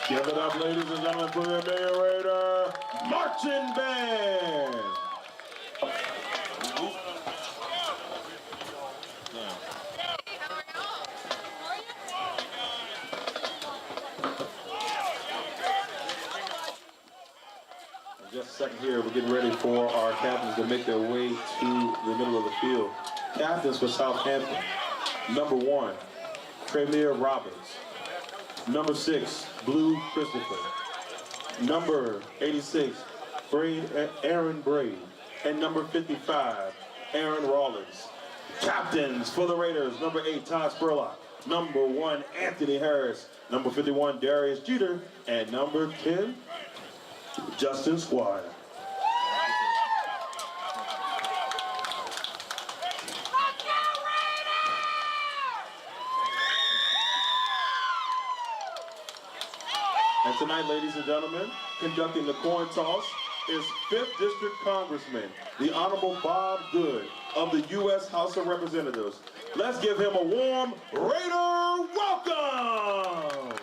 Give it up, ladies and gentlemen, for the Amelia Raider Marching Band. Just a second here, we're getting ready for our captains to make their way to the middle of the field. Captains for Southampton. Number 1, Tremere Roberts. Number 6, Blue Christopher. Number 86, Aaron Braid. And number 55, Aaron Rawlins. Captains for the Raiders, number 8, Todd Spurlock. Number 1, Anthony Harris. Number 51, Darius Jeter. And number 10, Justin Squire. And tonight, ladies and gentlemen, conducting the coin toss is 5th District Congressman, the Honorable Bob Good of the U.S. House of Representatives. Let's give him a warm Raider welcome!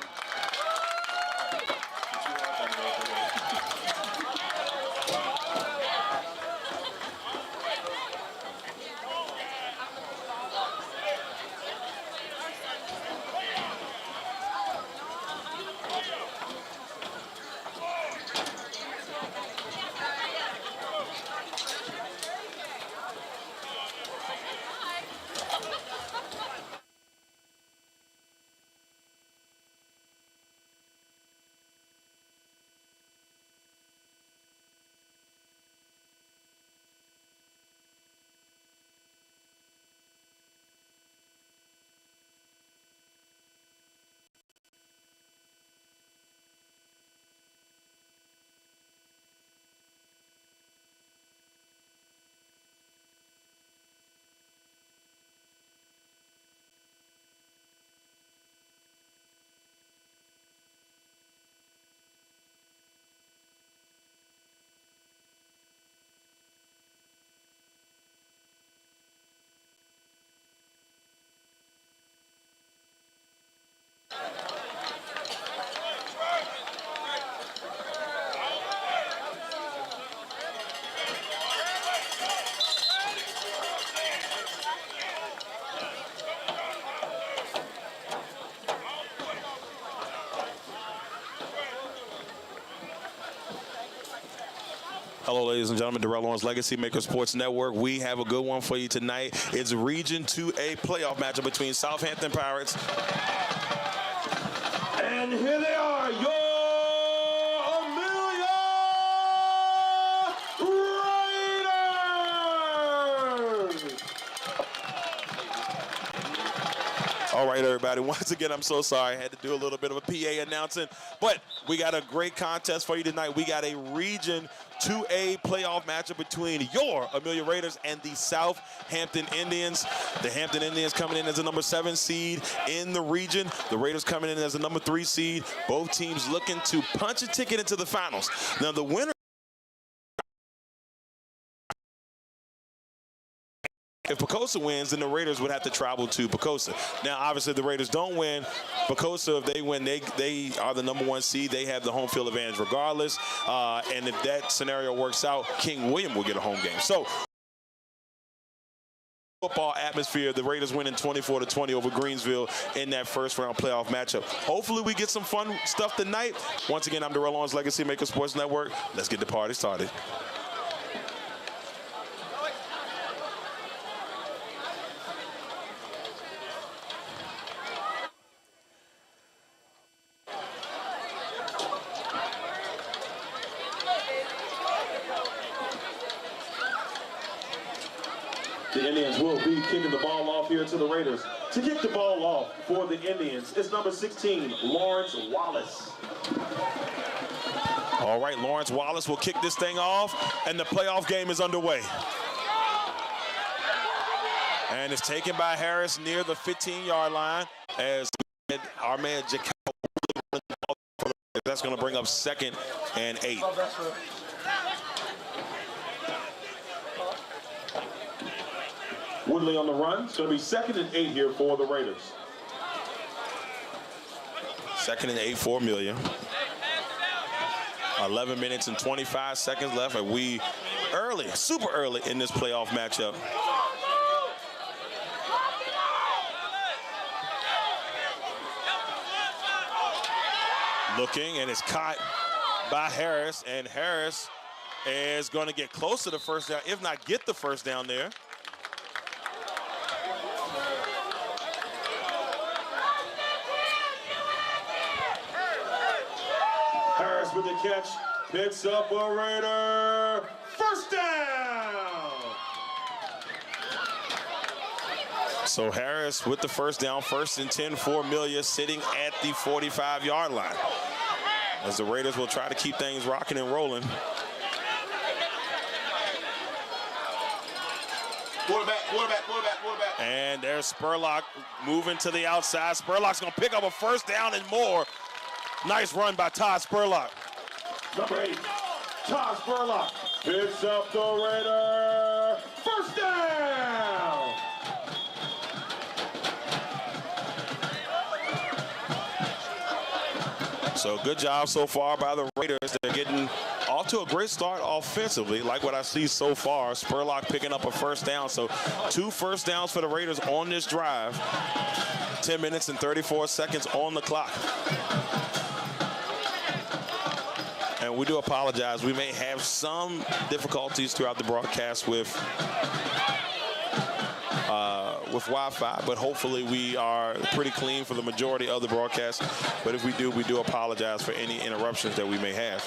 Hello, ladies and gentlemen. Darrell Owens, LegacyMaker Sports Network. We have a good one for you tonight. It's Region 2A playoff matchup between Southampton Pirates. And here they are, your Amelia Raiders! All right, everybody. Once again, I'm so sorry. I had to do a little bit of a PA announcing, but we got a great contest for you tonight. We got a Region 2A playoff matchup between your Amelia Raiders and the Southampton Indians. The Hampton Indians coming in as a number 7 seed in the region. The Raiders coming in as a number 3 seed. Both teams looking to punch a ticket into the finals. Now, the winner, if Pocosa wins, then the Raiders would have to travel to Pocosa. Now, obviously, if the Raiders don't win, Pocosa, if they win, they are the number 1 seed. They have the home field advantage regardless. And if that scenario works out, King William will get a home game. So, football atmosphere, the Raiders winning 24-20 over Greensville in that first round playoff matchup. Hopefully, we get some fun stuff tonight. Once again, I'm Darrell Owens, LegacyMaker Sports Network. Let's get the party started. The Indians will be kicking the ball off here to the Raiders. To kick the ball off for the Indians is number 16, Lawrence Wallace. All right, Lawrence Wallace will kick this thing off, and the playoff game is underway. And it's taken by Harris near the 15-yard line as our man Jacal. That's going to bring up 2nd and 8. Woodley on the run. It's going to be 2nd and 8 here for the Raiders. 2nd and 8 for Amelia. 11 minutes and 25 seconds left, and we early, super early in this playoff matchup. Looking, and it's caught by Harris, and Harris is going to get close to the first down, if not get the first down there. Harris with the catch, picks up a Raider. First down! So Harris with the first down, 1st and 10 for Amelia, sitting at the 45-yard line. As the Raiders will try to keep things rocking and rolling. Quarterback. And there's Spurlock moving to the outside. Spurlock's going to pick up a first down and more. Nice run by Todd Spurlock. Number 8, Todd Spurlock picks up the Raider. First down! So good job so far by the Raiders. They're getting off to a great start offensively, like what I see so far. Spurlock picking up a first down. So 2 first downs for the Raiders on this drive. 10 minutes and 34 seconds on the clock. And we do apologize. We may have some difficulties throughout the broadcast with Wi-Fi, but hopefully we are pretty clean for the majority of the broadcast. But if we do apologize for any interruptions that we may have.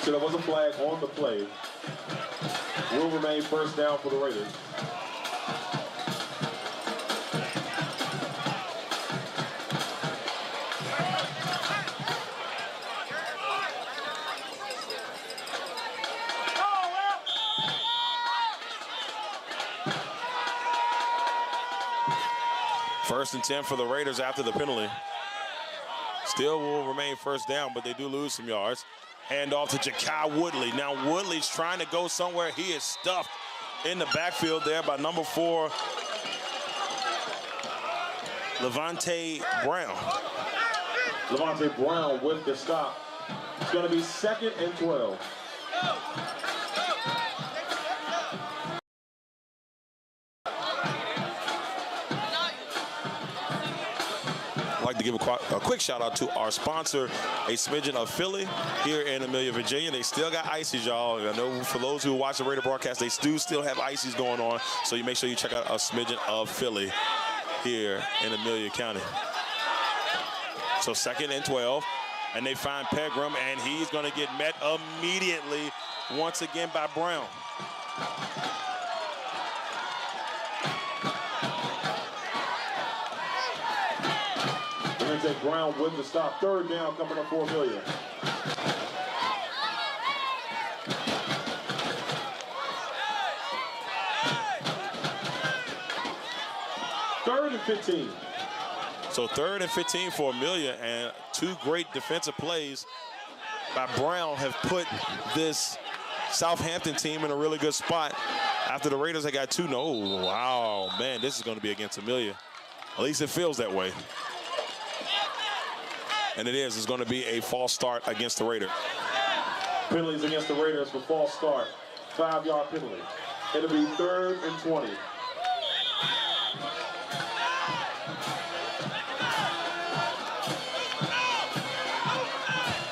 So there was a flag on the play. Will remain first down for the Raiders. First and 10 for the Raiders after the penalty. Still will remain first down, but they do lose some yards. Hand off to Ja'Kai Woodley. Now Woodley's trying to go somewhere. He is stuffed in the backfield there by number 4, Levante Brown. Levante Brown with the stop. It's going to be 2nd and 12. I'd like to give a quick shout out to our sponsor, a smidgen of Philly here in Amelia, Virginia. They still got ices, y'all. I know for those who watch the Raider broadcast, they do still have ices going on. So you make sure you check out a smidgen of Philly here in Amelia County. So 2nd and 12, and they find Pegram, and he's going to get met immediately once again by Brown. Levante Brown with the stop. 3rd down coming up for Amelia. Third and 15. So 3rd and 15 for Amelia, and 2 great defensive plays by Brown have put this Southampton team in a really good spot. After the Raiders, they got 2. No, wow, man, this is going to be against Amelia. At least it feels that way. And it is. It's going to be a false start against the Raiders. Penalties against the Raiders for false start. 5-yard penalty. It'll be 3rd and 20.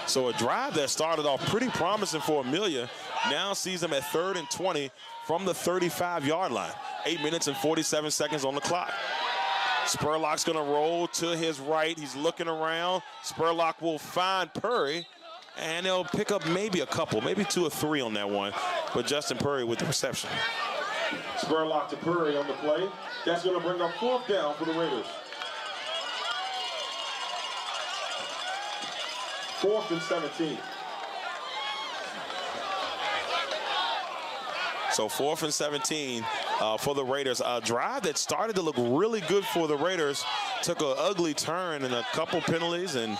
So a drive that started off pretty promising for Amelia now sees them at 3rd and 20 from the 35-yard line. 8 minutes and 47 seconds on the clock. Spurlock's going to roll to his right. He's looking around. Spurlock will find Purry, and they'll pick up maybe a couple, maybe 2 or 3 on that one. But Justin Purry with the reception. Spurlock to Purry on the play. That's going to bring up 4th down for the Raiders. 4th and 17. So 4th and 17 for the Raiders. A drive that started to look really good for the Raiders took an ugly turn and a couple penalties and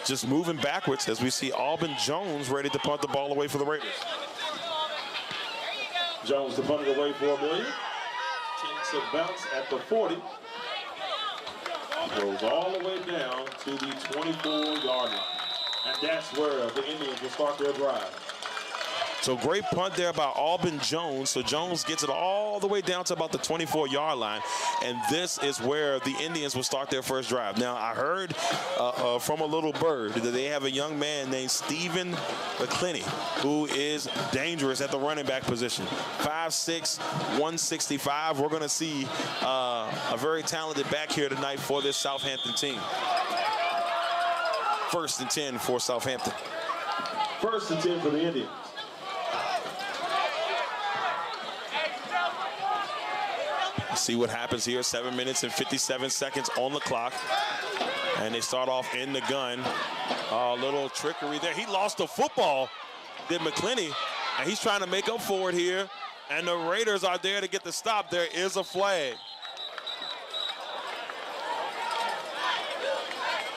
just moving backwards as we see Auburn Jones ready to punt the ball away for the Raiders. Jones to punt it away for Amelia. Takes a bounce at the 40. Rolls all the way down to the 24-yard line. And that's where the Indians will start their drive. So great punt there by Auburn Jones. So Jones gets it all the way down to about the 24-yard line. And this is where the Indians will start their first drive. Now, I heard from a little bird that they have a young man named Stephen McClinney, who is dangerous at the running back position. 5'6", 165. We're going to see a very talented back here tonight for this Southampton team. 1st and 10 for Southampton. 1st and 10 for the Indians. See what happens here. 7 minutes and 57 seconds on the clock. And they start off in the gun. A little trickery there. He lost the football, did McClinney. And he's trying to make up for it here. And the Raiders are there to get the stop. There is a flag.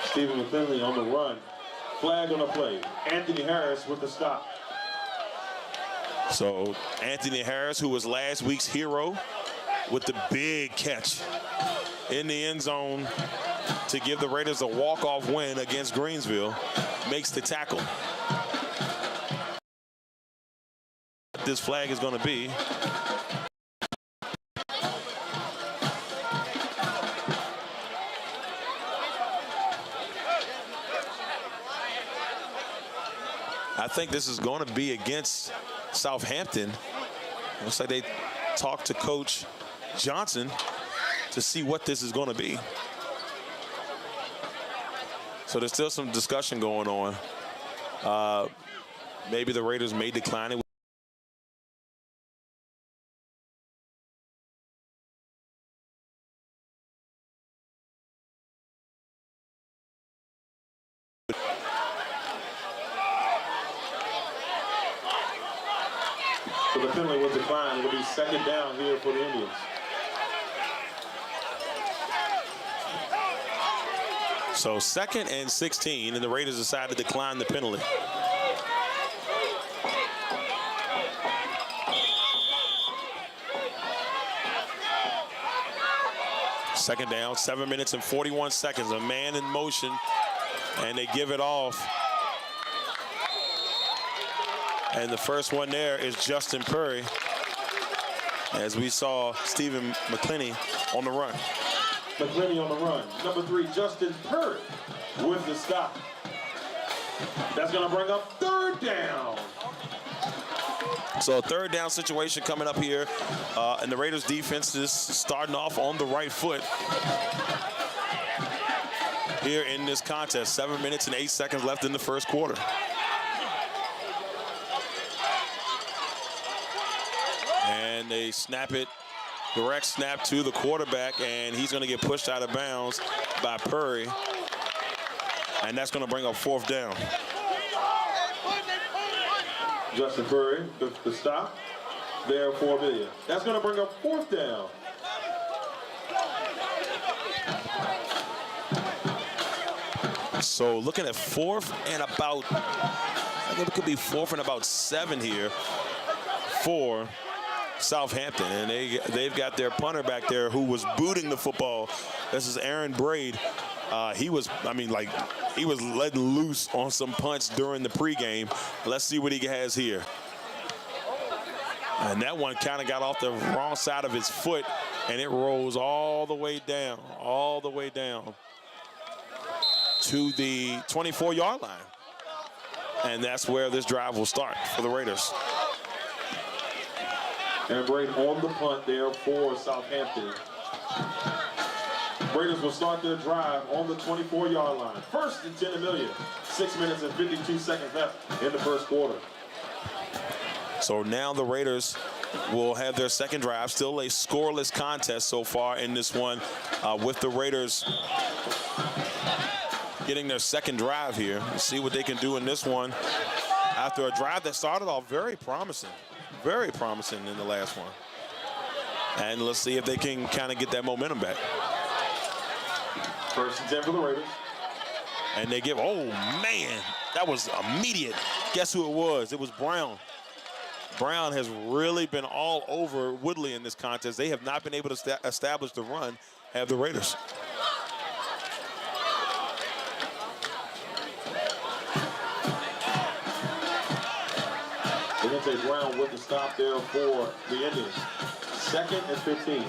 Stephen McClinney on the run. Flag on the play. Anthony Harris with the stop. So Anthony Harris, who was last week's hero, with the big catch in the end zone to give the Raiders a walk-off win against Greensville, makes the tackle. This flag is going to be. I think this is going to be against Southampton. Looks like they talked to Coach Johnson to see what this is going to be. So there's still some discussion going on. Maybe the Raiders may decline it. So the penalty was declined. It will be 2nd down here for the Indians. So 2nd and 16, and the Raiders decide to decline the penalty. Second down, 7 minutes and 41 seconds. A man in motion, and they give it off. And the first one there is Justin Purry, as we saw Stephen McClinney on the run. McClinney on the run. Number 3, Justin Purry with the stop. That's going to bring up 3rd down. So a 3rd down situation coming up here. And the Raiders defense is starting off on the right foot here in this contest. 7 minutes and 8 seconds left in the first quarter. And they snap it. Direct snap to the quarterback, and he's going to get pushed out of bounds by Purry. And that's going to bring up 4th down. Justin Purry, the stop there for Amelia. That's going to bring up 4th down. So looking at 4th and about, I think it could be 4th and about 7 here for Southampton, and they've got their punter back there who was booting the football. This is Aaron Braid. He was letting loose on some punts during the pregame. Let's see what he has here. And that one kind of got off the wrong side of his foot, and it rolls all the way down to the 24-yard line. And that's where this drive will start for the Raiders. And Braid on the punt there for Southampton. Raiders will start their drive on the 24-yard line. 1st and 10 Amelia. 6 minutes and 52 seconds left in the first quarter. So now the Raiders will have their second drive. Still a scoreless contest so far in this one, with the Raiders getting their second drive here. Let's see what they can do in this one after a drive that started off very promising in the last one. And let's see if they can kind of get that momentum back. 1st and 10 for the Raiders. And they give, oh man, that was immediate. Guess who it was? It was Brown. Brown has really been all over Woodley in this contest. They have not been able to establish the run, have the Raiders. Dante Brown with the stop there for the Indians. 2nd and 15.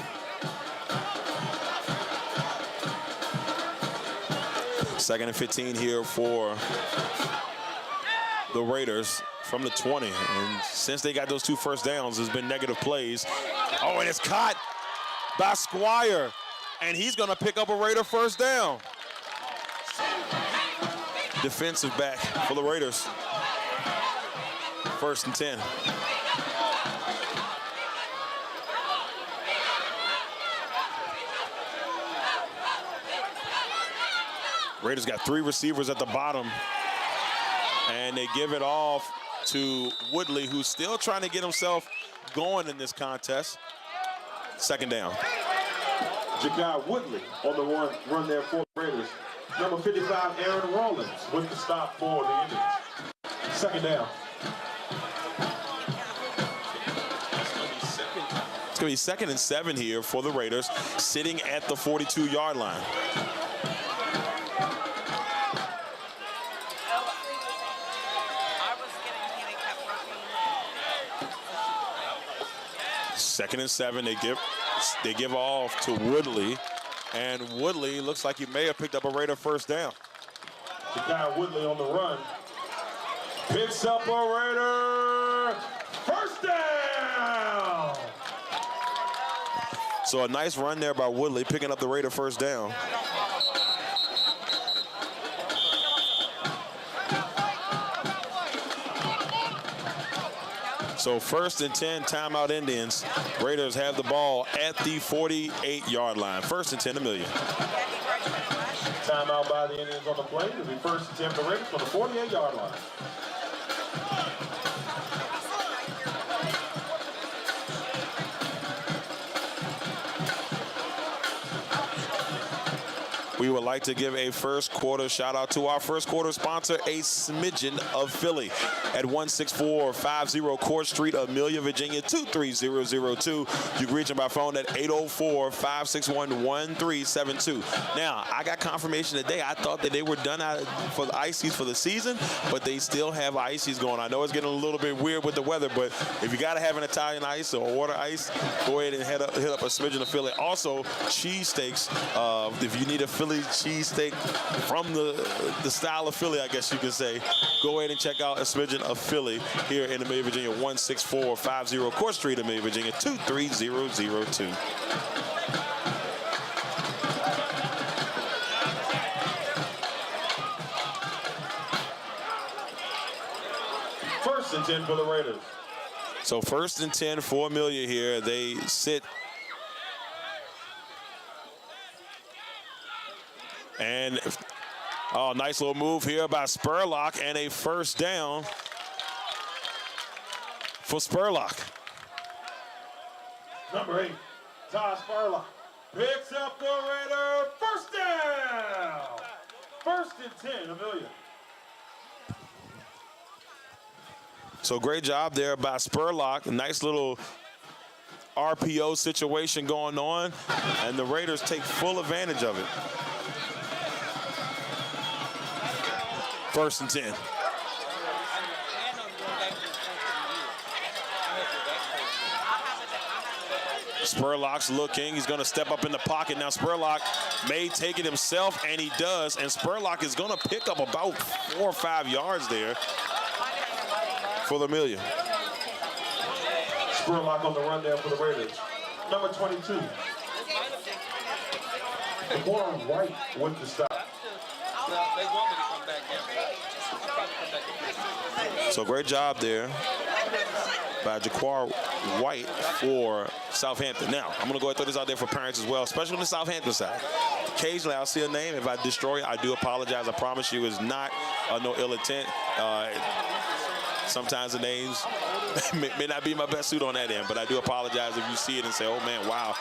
Second and 15 here for the Raiders from the 20. And since they got those 2 first downs, there's been negative plays. Oh, and it's caught by Squire. And he's going to pick up a Raider first down. Defensive back for the Raiders. 1st and 10. Raiders got 3 receivers at the bottom, and they give it off to Woodley, who's still trying to get himself going in this contest. 2nd down. Ja'Kai Woodley on the run there for the Raiders. Number 55, Aaron Rollins with the stop for the Indians. 2nd down. It's going to be 2nd and 7 here for the Raiders, sitting at the 42-yard line. Second and 7, they give off to Woodley, and Woodley looks like he may have picked up a Raider first down. Ja'Kai Woodley on the run. Picks up a Raider first down. So a nice run there by Woodley, picking up the Raider first down. So 1st and 10, timeout Indians. Raiders have the ball at the 48-yard line. 1st and 10, Amelia. Timeout by the Indians on the play. It'll be 1st and 10 for the Raiders for the 48-yard line. We would like to give a first quarter shout out to our first quarter sponsor, A Smidgen of Philly, at 16450 Court Street, Amelia, Virginia, 23002. You can reach them by phone at 804-561-1372. Now, I got confirmation today. I thought that they were done for the ices for the season, but they still have ices going. I know it's getting a little bit weird with the weather, but if you got to have an Italian ice or water ice, go ahead and hit up A Smidgen of Philly. Also, cheesesteaks. If you need a Philly cheesesteak from the style of Philly, I guess you can say, go ahead and check out A Smidgen of Philly here in Amelia, Virginia, 16450 Court Street, Amelia, Virginia, 23002. First and 10 for the Raiders. So 1st and 10 for Amelia here. They sit. And, oh, nice little move here by Spurlock, and a first down for Spurlock. Number 8, Todd Spurlock picks up the Raider first down. 1st and 10, Amelia. So great job there by Spurlock. A nice little RPO situation going on, and the Raiders take full advantage of it. 1st and 10. Spurlock's looking. He's going to step up in the pocket. Now Spurlock may take it himself, and he does. And Spurlock is going to pick up about 4 or 5 yards there for the Amelia. Spurlock on the run there for the Raiders. Number 22. DeBoer White with the stop. So great job there by Jaquar White for Southampton. Now, I'm going to go ahead and throw this out there for parents as well, especially on the Southampton side. Occasionally, I'll see a name. If I destroy it, I do apologize. I promise you it's not no ill intent. Sometimes the names may not be my best suit on that end, but I do apologize if you see it and say, oh, man, wow.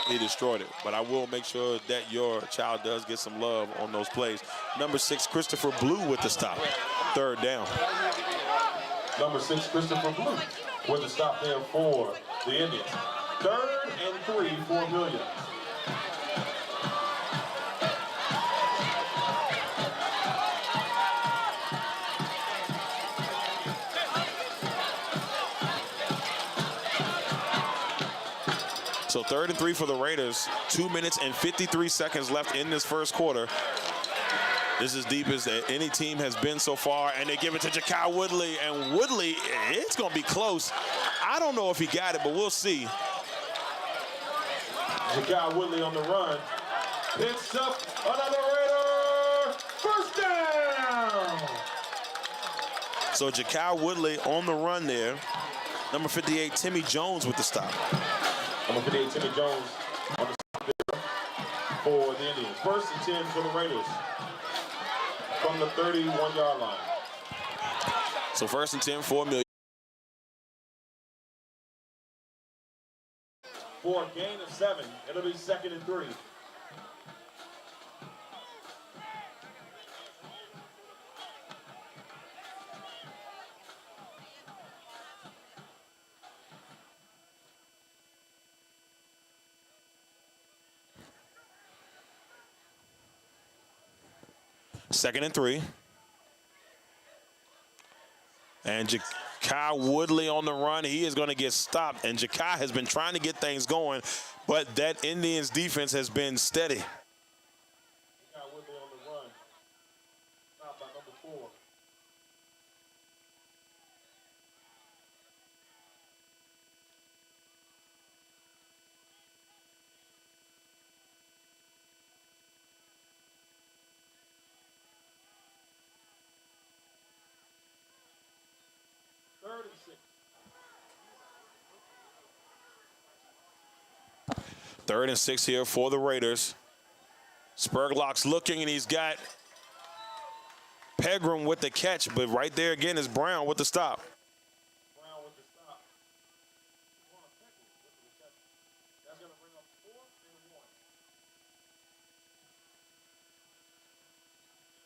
He destroyed it. But I will make sure that your child does get some love on those plays. Number 6, Christopher Blue with the stop. 3rd down. Number 6, Christopher Blue with the stop there for the Indians. 3rd and 3 for Amelia. So 3rd and 3 for the Raiders. 2 minutes and 53 seconds left in this first quarter. This is deep as any team has been so far, and they give it to Ja'Kai Woodley, and Woodley, it's going to be close. I don't know if he got it, but we'll see. Ja'Kai Woodley on the run. Picks up another Raider. First down. So Ja'Kai Woodley on the run there. Number 58, Timmy Jones with the stop. Number 58, Timmy Jones on the stop there for the Indians. 1st and 10 for the Raiders from the 31-yard line. So 1st and 10 for Amelia. For a gain of 7, it'll be 2nd and 3. Second and 3. And Ja'Kai Woodley on the run. He is going to get stopped. And Ja'Kai has been trying to get things going, but that Indians defense has been steady. Ja'Kai Woodley on the run. Stopped by number 4. Third and 6 here for the Raiders. Spurlock's looking, and he's got Pegram with the catch, but right there again is Brown with the stop. Brown with the stop. That's going to bring up 4th and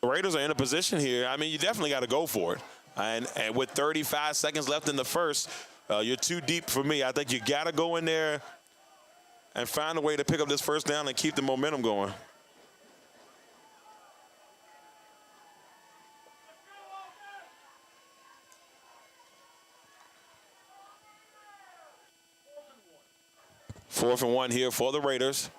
1. The Raiders are in a position here. I mean, you definitely got to go for it. And with 35 seconds left in the first, you're too deep for me. I think you got to go in there and find a way to pick up this first down and keep the momentum going. Fourth and 1 here for the Raiders.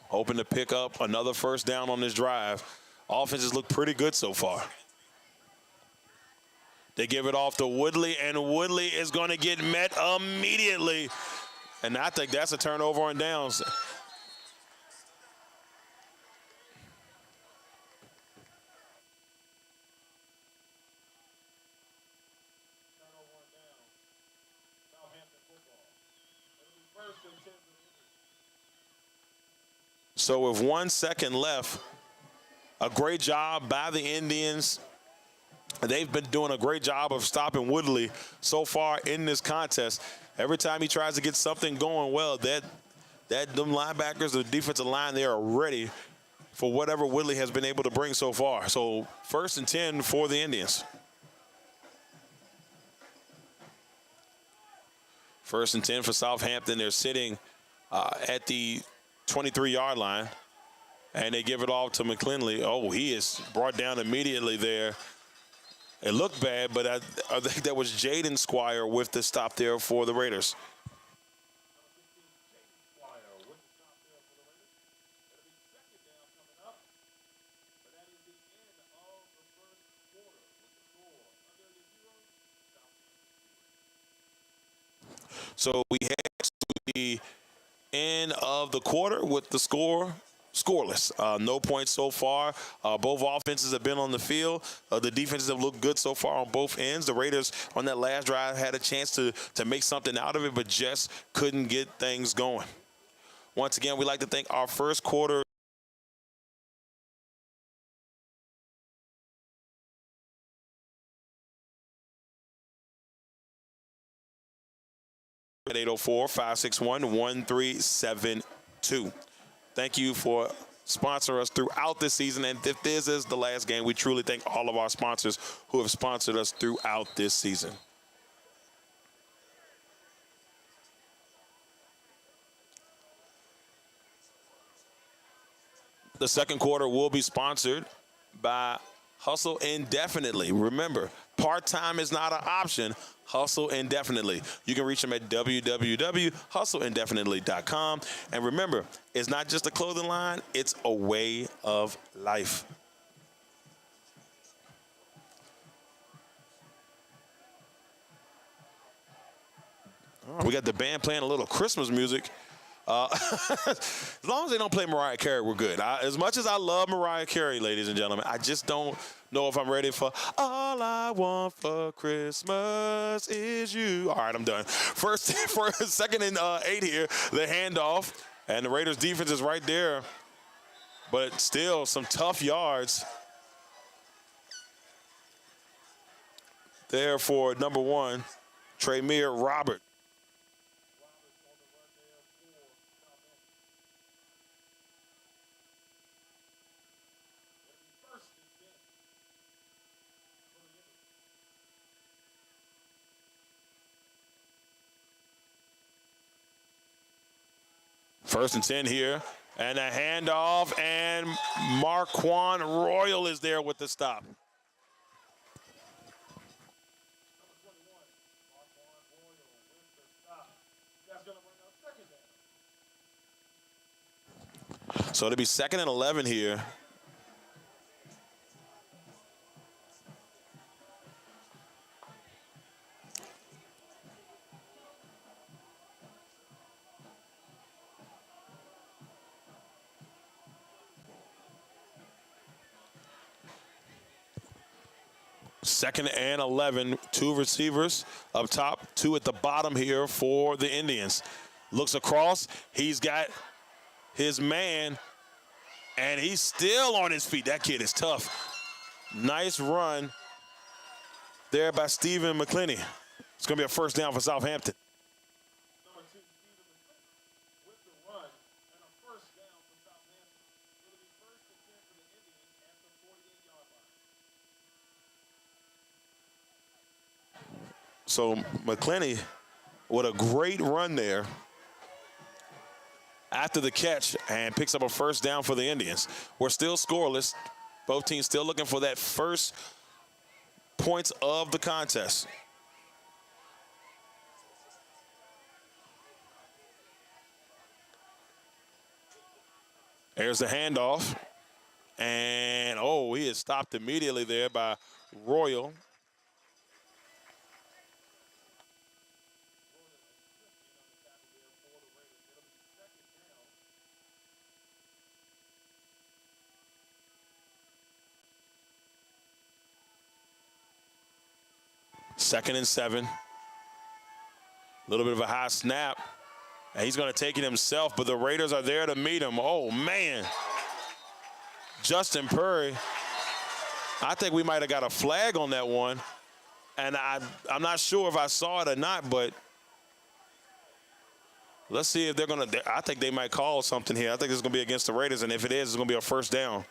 Hoping to pick up another first down on this drive. Offenses look pretty good so far. They give it off to Woodley, and Woodley is going to get met immediately. And I think that's a turnover on downs. So with 1 second left, a great job by the Indians. They've been doing a great job of stopping Woodley so far in this contest. Every time he tries to get something going well, them linebackers, the defensive line, they are ready for whatever Woodley has been able to bring so far. So 1st and 10 for the Indians. 1st and 10 for Southampton. They're sitting at the 23-yard line, and they give it off to McClinley. Oh, he is brought down immediately there. It looked bad, but I think that was Jaden Squire with the stop there for the Raiders. So we head to the end of the quarter with the score scoreless. No points so far. Both offenses have been on the field. The defenses have looked good so far on both ends. The Raiders on that last drive had a chance to make something out of it, but just couldn't get things going. Once again, we'd like to thank our first quarter at 804-561-1372. Thank you for sponsoring us throughout this season. And if this is the last game, we truly thank all of our sponsors who have sponsored us throughout this season. The second quarter will be sponsored by Hustle Indefinitely. Remember, Part-time is not an option. Hustle indefinitely. You can reach them at www.hustleindefinitely.com. And remember, it's not just a clothing line, it's a way of life. Oh, we got the band playing a little Christmas music. As long as they don't play Mariah Carey, we're good. As much as I love Mariah Carey, ladies and gentlemen, I just don't know if I'm ready for All I Want for Christmas Is You. All right, I'm done. Second and 8 here, the handoff, and the Raiders defense is right there, but still some tough yards there for number 1, Tremere Robert. First and 10 here, and a handoff, and Marquand Royal is there with the stop. So it'll be 2nd and 11 here. Second and 11, 2 receivers up top, 2 at the bottom here for the Indians. Looks across, he's got his man, and he's still on his feet. That kid is tough. Nice run there by Stephen McClinney. It's going to be a first down for Southampton. Number 2, Stephen McClinney with the run and a first down for Southampton. It'll be first and 10 for the Indians at the 48-yard line. So McClinney with a great run there after the catch and picks up a first down for the Indians. We're still scoreless. Both teams still looking for that first points of the contest. There's the handoff. And, oh, he is stopped immediately there by Royal. Second and 7. A little bit of a high snap. And he's going to take it himself, but the Raiders are there to meet him. Oh, man. Justin Purry. I think we might have got a flag on that one. And I'm not sure if I saw it or not, but let's see if they're going to. I think they might call something here. I think it's going to be against the Raiders, and if it is, it's going to be a first down.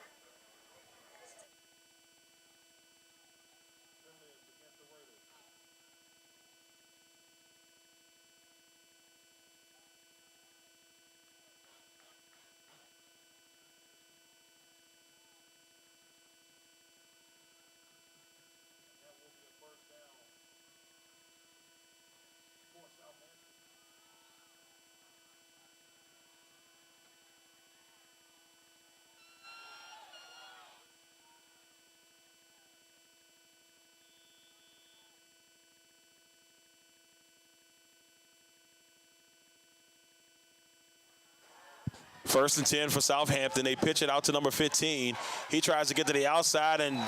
First and 10 for Southampton. They pitch it out to number 15. He tries to get to the outside, and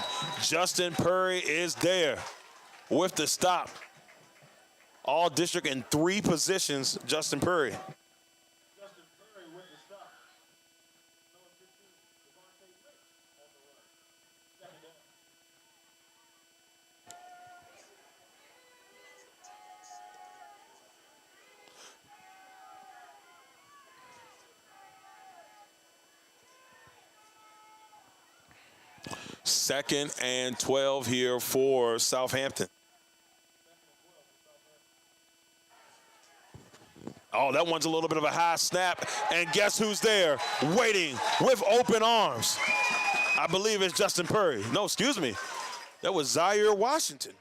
Justin Purry is there with the stop. All district in 3 positions, Justin Purry. Justin Purry with the stop. Number 15, Devontae Rich on the run. Second down. Second and 12 here for Southampton. Oh, that one's a little bit of a high snap. And guess who's there waiting with open arms? I believe it's Justin Purry. No, excuse me. That was Zaire Washington.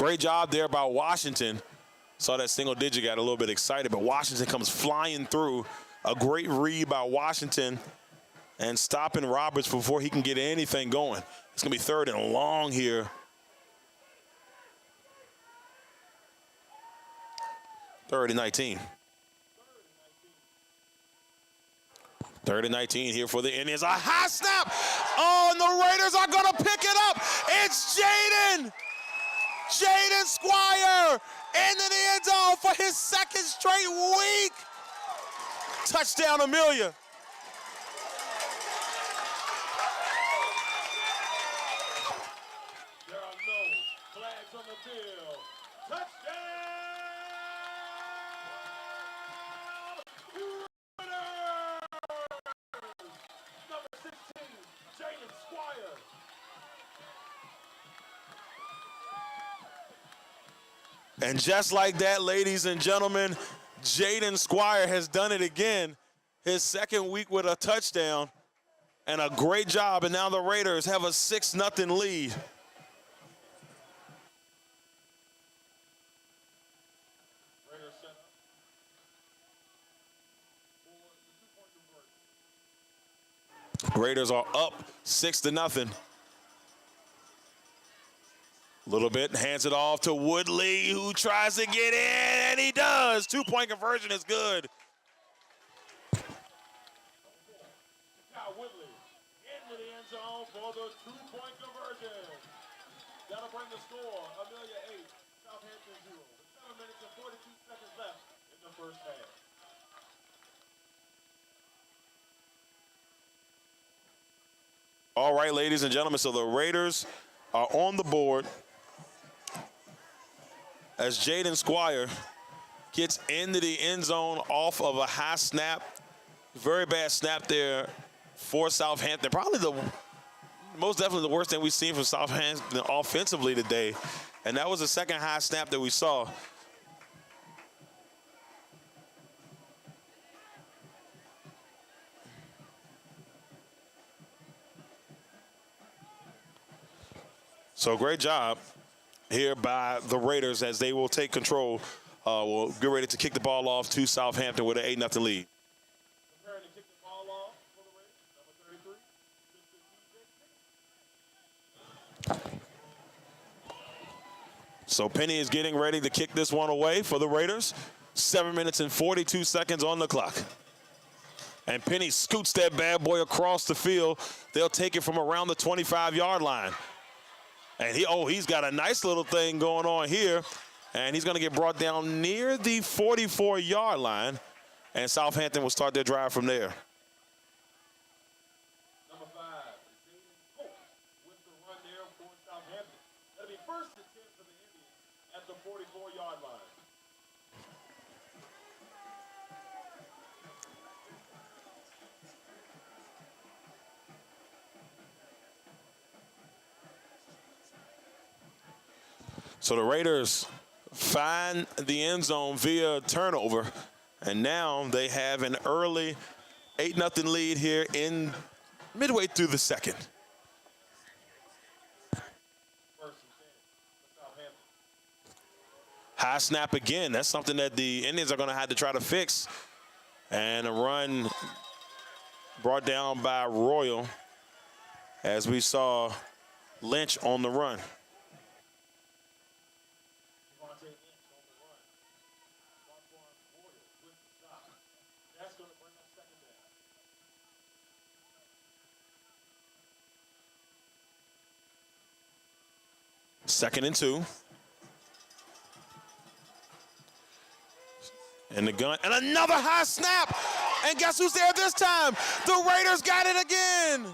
Great job there by Washington. Saw that single digit, got a little bit excited, but Washington comes flying through. A great read by Washington and stopping Roberts before he can get anything going. It's going to be 3rd and long here. 3rd and 19. 3rd and 19 here for the Indians. A high snap. Oh, and the Raiders are going to pick it up. It's Jaden Squire into the end zone for his 2nd straight week. Touchdown, Amelia. There are no flags on the field. Touchdown! Number 16, Jaden Squire. And just like that, ladies and gentlemen, Jaden Squire has done it again. His 2nd week with a touchdown and a great job. And now the Raiders have a 6-0 lead. Raiders are up 6-0. A little bit, hands it off to Woodley, who tries to get in, and he does. 2-point conversion is good. Now Woodley into the end zone for the 2-point conversion. That'll bring the score, Amelia 8, Southampton 0. With 7 minutes and 42 seconds left in the first half. All right, ladies and gentlemen, so the Raiders are on the board as Jaden Squire gets into the end zone off of a high snap. Very bad snap there for Southampton. Probably most definitely the worst thing we've seen from Southampton offensively today. And that was the 2nd high snap that we saw. So great job here by the Raiders as they will take control. We'll get ready to kick the ball off to Southampton with an 8-0 lead. Preparing to kick the ball off for the Raiders, number 33, So Penny is getting ready to kick this one away for the Raiders. 7 minutes and 42 seconds on the clock. And Penny scoots that bad boy across the field. They'll take it from around the 25-yard line. And he's got a nice little thing going on here. And he's going to get brought down near the 44-yard line. And Southampton will start their drive from there. Number 5, Jaden Pope with the run there for Southampton. That'll be 1st and 10 for the Indians at the 44-yard line. So the Raiders find the end zone via turnover, and now they have an early 8-0 lead here in midway through the 2nd. 1st and 10 for Southampton. High snap again. That's something that the Indians are going to have to try to fix. And a run brought down by Royal as we saw Lynch on the run. Second and 2. And the gun, and another high snap. And guess who's there this time? The Raiders got it again.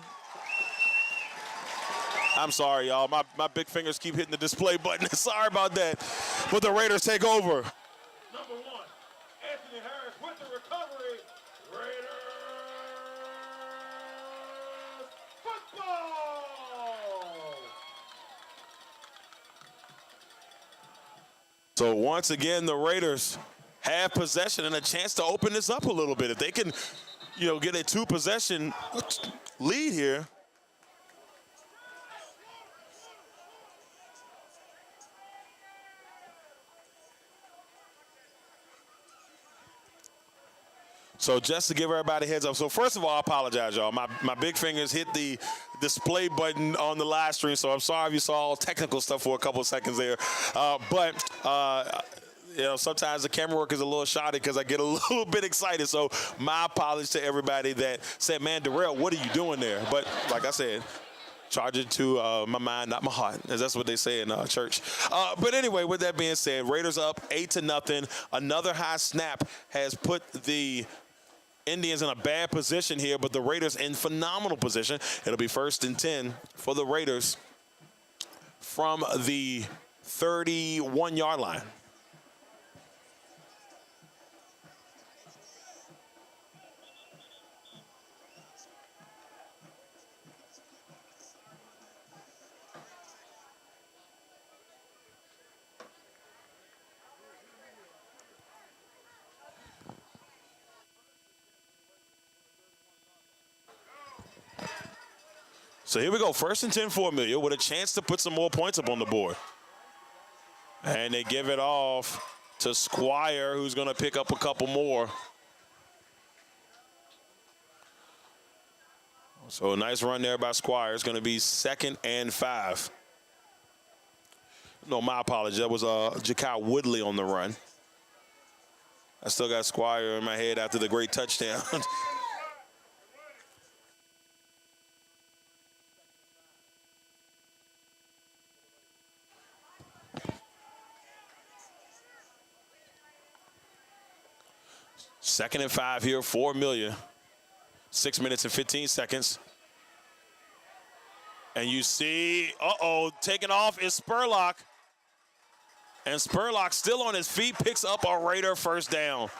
I'm sorry, y'all. My big fingers keep hitting the display button. Sorry about that. But the Raiders take over. Number 1, Anthony Harris with the recovery. Raiders football. So once again, the Raiders have possession and a chance to open this up a little bit. If they can, get a 2-possession lead here. So just to give everybody a heads up. So first of all, I apologize, y'all. My big fingers hit the display button on the live stream, so I'm sorry if you saw all technical stuff for a couple of seconds there. You know, sometimes the camera work is a little shoddy because I get a little bit excited. So my apologies to everybody that said, man, Darrell, what are you doing there? But like I said, charge it to my mind, not my heart, as that's what they say in church. But anyway, with that being said, Raiders up 8-0. Another high snap has put the Indians in a bad position here, but the Raiders in phenomenal position. It'll be 1st and 10 for the Raiders from the 31-yard line. So here we go, 1st and 10 for Amelia with a chance to put some more points up on the board. And they give it off to Squire, who's going to pick up a couple more. So a nice run there by Squire. It's going to be 2nd and 5. No, my apologies. That was Jakai Woodley on the run. I still got Squire in my head after the great touchdown. Second and 5 here for Amelia. 6 minutes and 15 seconds. And you see, taking off is Spurlock. And Spurlock still on his feet, picks up a Raider first down.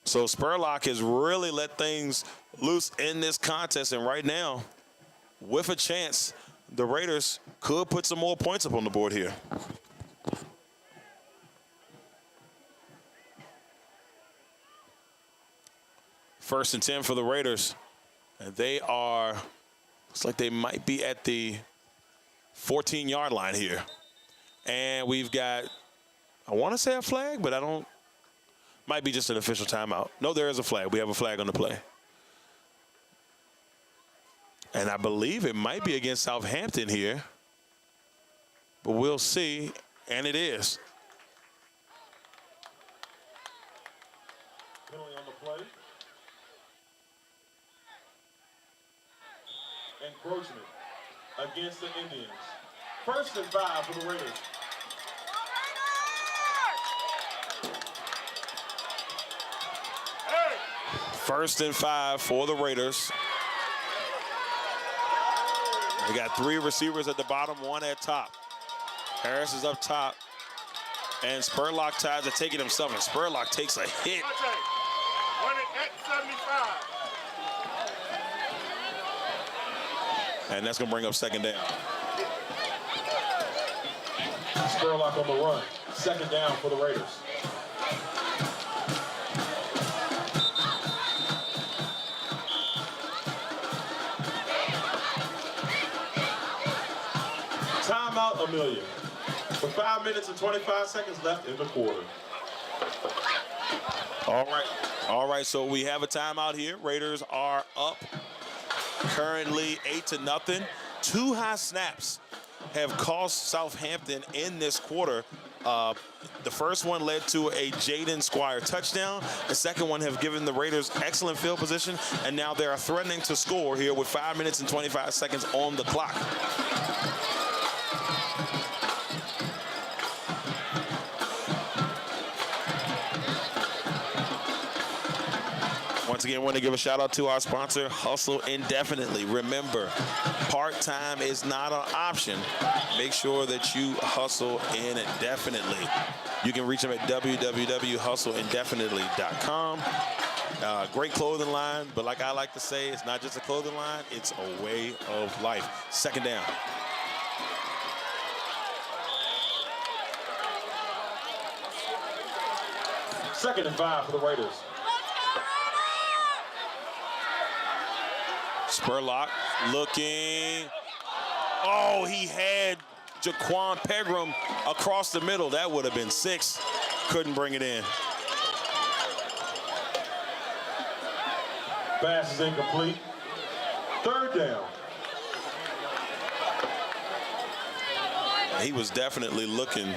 So Spurlock has really let things loose in this contest, and right now, with a chance, the Raiders could put some more points up on the board here. First and 10 for the Raiders. And they are, looks like they might be at the 14-yard line here. And we've got, I want to say a flag, but I don't. Might be just an official timeout. No, there is a flag. We have a flag on the play. And I believe it might be against Southampton here. But we'll see. And it is. Penalty on the play. Encroachment against the Indians. 1st and 5 for the Raiders. First and 5 for the Raiders. They got 3 receivers at the bottom, 1 at top. Harris is up top. And Spurlock tries to take it himself, and Spurlock takes a hit. And that's going to bring up 2nd down. Spurlock on the run. 2nd down for the Raiders. Timeout, Amelia. With 5 minutes and 25 seconds left in the quarter. All right, so we have a timeout here. Raiders are up currently 8-0. 2 high snaps have cost Southampton in this quarter. The first one led to a Jaden Squire touchdown. The second one have given the Raiders excellent field position, and now they are threatening to score here with 5 minutes and 25 seconds on the clock. Once again, I want to give a shout out to our sponsor, Hustle Indefinitely. Remember, part-time is not an option. Make sure that you hustle indefinitely. You can reach them at www.hustleindefinitely.com. Great clothing line, but like I like to say, it's not just a clothing line, it's a way of life. 2nd down. Second and 5 for the Raiders. Spurlock looking. Oh, he had Jaquan Pegram across the middle. That would have been 6. Couldn't bring it in. Pass is incomplete. 3rd down. He was definitely looking.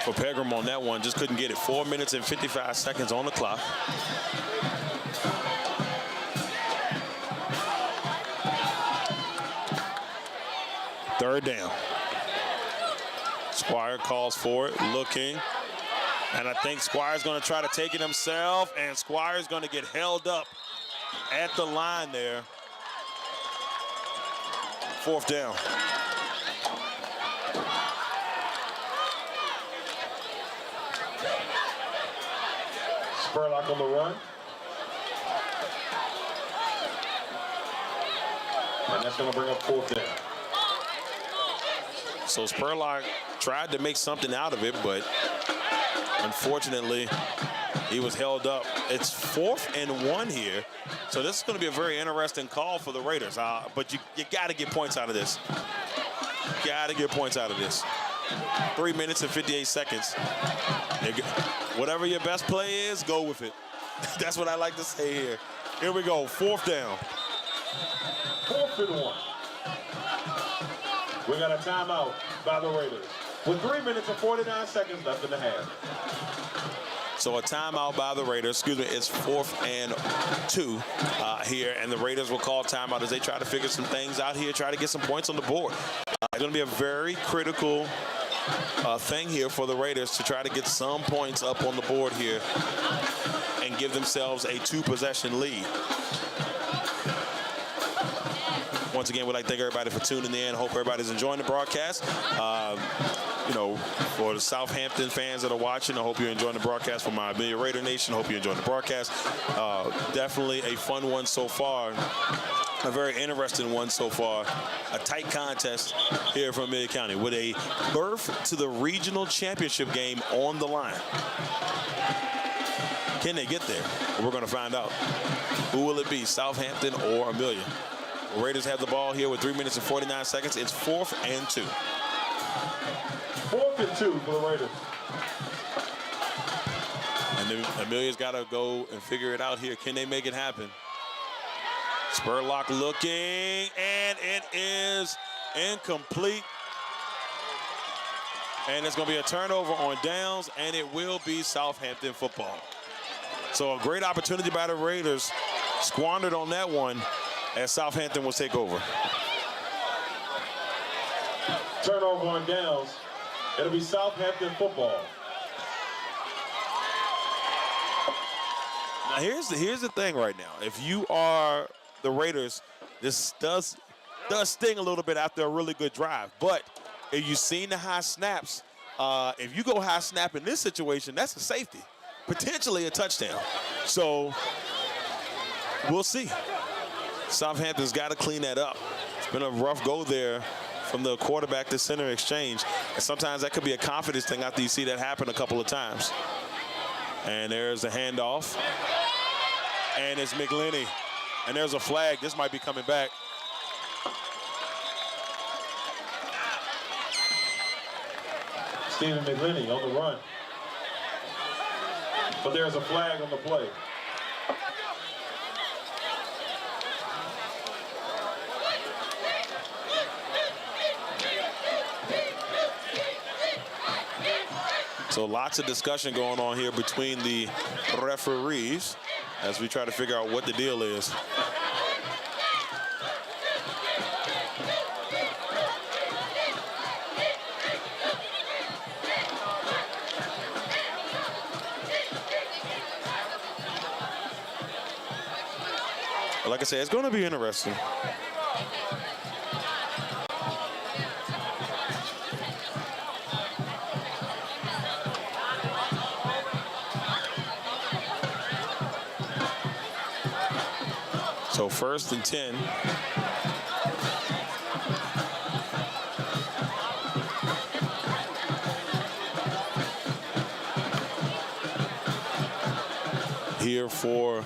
For Pegram on that one, just couldn't get it. 4 minutes and 55 seconds on the clock. Third down. Squire calls for it, looking. And I think Squire's going to try to take it himself, and Squire's going to get held up at the line there. 4th down. Spurlock on the run. And that's going to bring up 4th down. So Spurlock tried to make something out of it, but unfortunately, he was held up. It's 4th and 1 here. So this is going to be a very interesting call for the Raiders. But you got to get points out of this. Got to get points out of this. 3 minutes and 58 seconds. Whatever your best play is, go with it. That's what I like to say here. Here we go, 4th down. 4th and 1. We got a timeout by the Raiders with 3 minutes and 49 seconds left in the half. So a timeout by the Raiders. Excuse me, it's 4th and 2 here, and the Raiders will call timeout as they try to figure some things out here, try to get some points on the board. It's going to be a very critical thing here for the Raiders to try to get some points up on the board here and give themselves a 2-possession lead. Once again, we'd like to thank everybody for tuning in. Hope everybody's enjoying the broadcast. You know, for the Southampton fans that are watching, I hope you're enjoying the broadcast. For my Amelia Raider Nation, hope you're enjoying the broadcast. Definitely a fun one so far. A very interesting one so far. A tight contest here from Amelia County with a berth to the regional championship game on the line. Can they get there? We're going to find out. Who will it be, Southampton or Amelia? The Raiders have the ball here with 3 minutes and 49 seconds. It's 4th and 2. 4th and 2 for the Raiders. And then Amelia's got to go and figure it out here. Can they make it happen? Spurlock looking, and it is incomplete. And it's going to be a turnover on downs, and it will be Southampton football. So a great opportunity by the Raiders, squandered on that one as Southampton will take over. Turnover on downs. It'll be Southampton football. Now here's the thing right now. If you are the Raiders, this does sting a little bit after a really good drive. But if you've seen the high snaps, if you go high snap in this situation, that's a safety, potentially a touchdown. So we'll see. Southampton's got to clean that up. It's been a rough go there from the quarterback to center exchange. And sometimes that could be a confidence thing after you see that happen a couple of times. And there's the handoff. And it's McLinney. And there's a flag. This might be coming back. Stephen McLinney on the run. But there's a flag on the play. So lots of discussion going on here between the referees as we try to figure out what the deal is. Like I said, it's going to be interesting. So 1st and 10. here for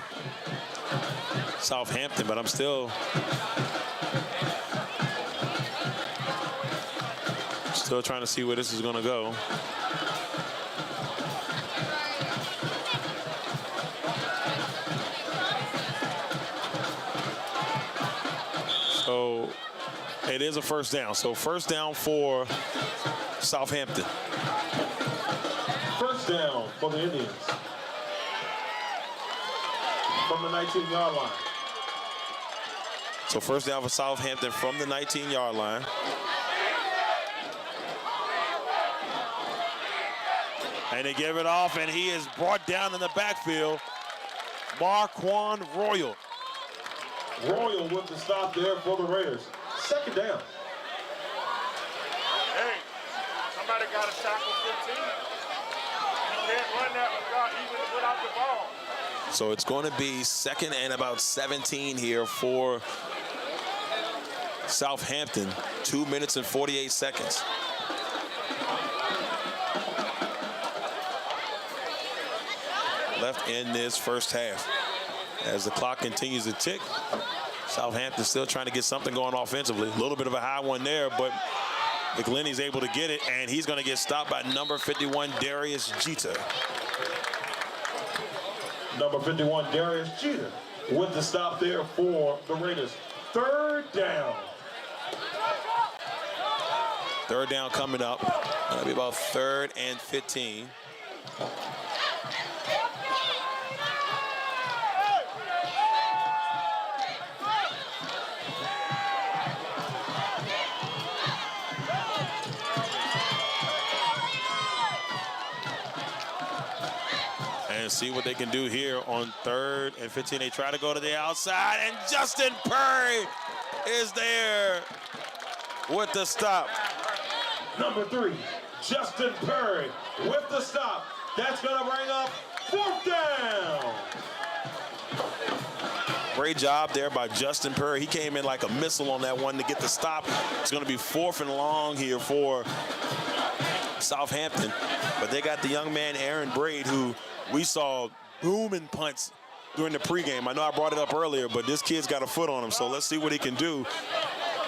Southampton, but I'm still trying to see where this is going to go. So it is a first down. So first down for Southampton. First down for the Indians. From the 19-yard line. So first down for Southampton from the 19-yard line. And they give it off, and he is brought down in the backfield. Marquand Royal. Royal with the stop there for the Raiders. Second down. Hey, somebody got to tackle 15. You can't run that even without the ball. So it's going to be second and about 17 here for Southampton. 2 minutes and 48 seconds. Left in this first half. As the clock continues to tick, Southampton still trying to get something going offensively. A little bit of a high one there, but McGlinny's able to get it, and he's going to get stopped by number 51, Darius Jeter. Number 51, Darius Jeter with the stop there for the Raiders. Third down. Third down coming up. It'll be about 3rd and 15. And see what they can do here on 3rd and 15. They try to go to the outside, and Justin Perry is there with the stop. Number 3, Justin Perry with the stop. That's going to bring up 4th down. Great job there by Justin Perry. He came in like a missile on that one to get the stop. It's going to be 4th and long here for Southampton. But they got the young man, Aaron Braid, who we saw booming punts during the pregame. I know I brought it up earlier, but this kid's got a foot on him, so let's see what he can do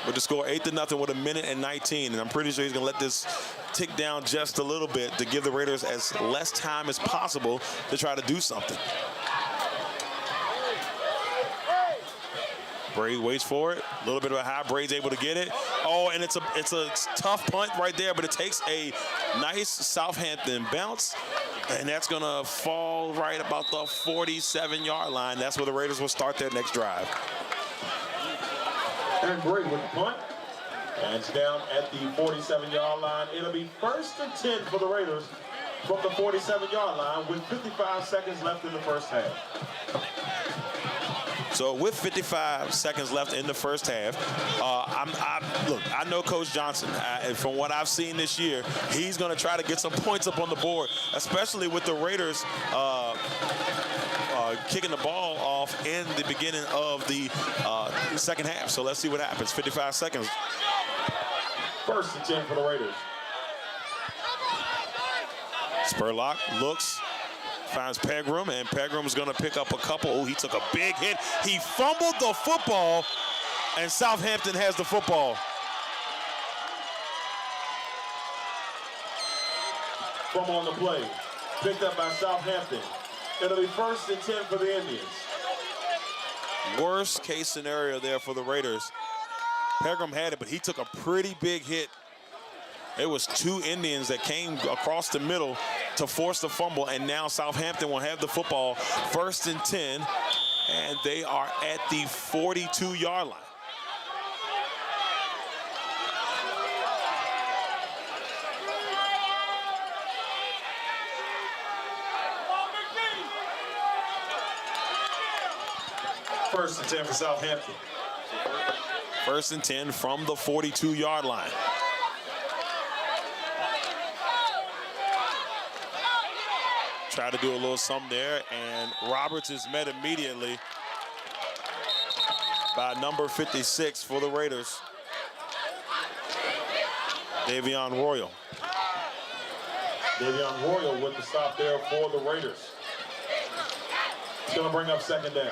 with the score 8-0 with 1:19, and I'm pretty sure he's going to let this tick down just a little bit to give the Raiders as less time as possible to try to do something. Braid waits for it. A little bit of a high. Braid's able to get it. Oh, and it's a tough punt right there, but it takes a nice Southampton bounce, and that's going to fall right about the 47-yard line. That's where the Raiders will start their next drive. Aaron Braid with the punt. And it's down at the 47-yard line. It'll be 1st and 10 for the Raiders from the 47-yard line with 55 seconds left in the first half. So with 55 seconds left in the first half, look, I know Coach Johnson. And from what I've seen this year, he's going to try to get some points up on the board, especially with the Raiders kicking the ball off in the beginning of the second half. So let's see what happens. 55 seconds. 1st and 10 for the Raiders. Spurlock looks, finds Pegram, and Pegram's going to pick up a couple. Oh, he took a big hit. He fumbled the football, and Southampton has the football. From on the play, picked up by Southampton. It'll be 1st and 10 for the Indians. Worst case scenario there for the Raiders. Pegram had it, but he took a pretty big hit. It was 2 Indians that came across the middle to force the fumble, and now Southampton will have the football 1st and 10, and they are at the 42-yard line. First and 10 for Southampton. 1st and 10 from the 42-yard line. Try to do a little something there, and Roberts is met immediately by number 56 for the Raiders, Davion Royal. Davion Royal with the stop there for the Raiders. It's going to bring up second down.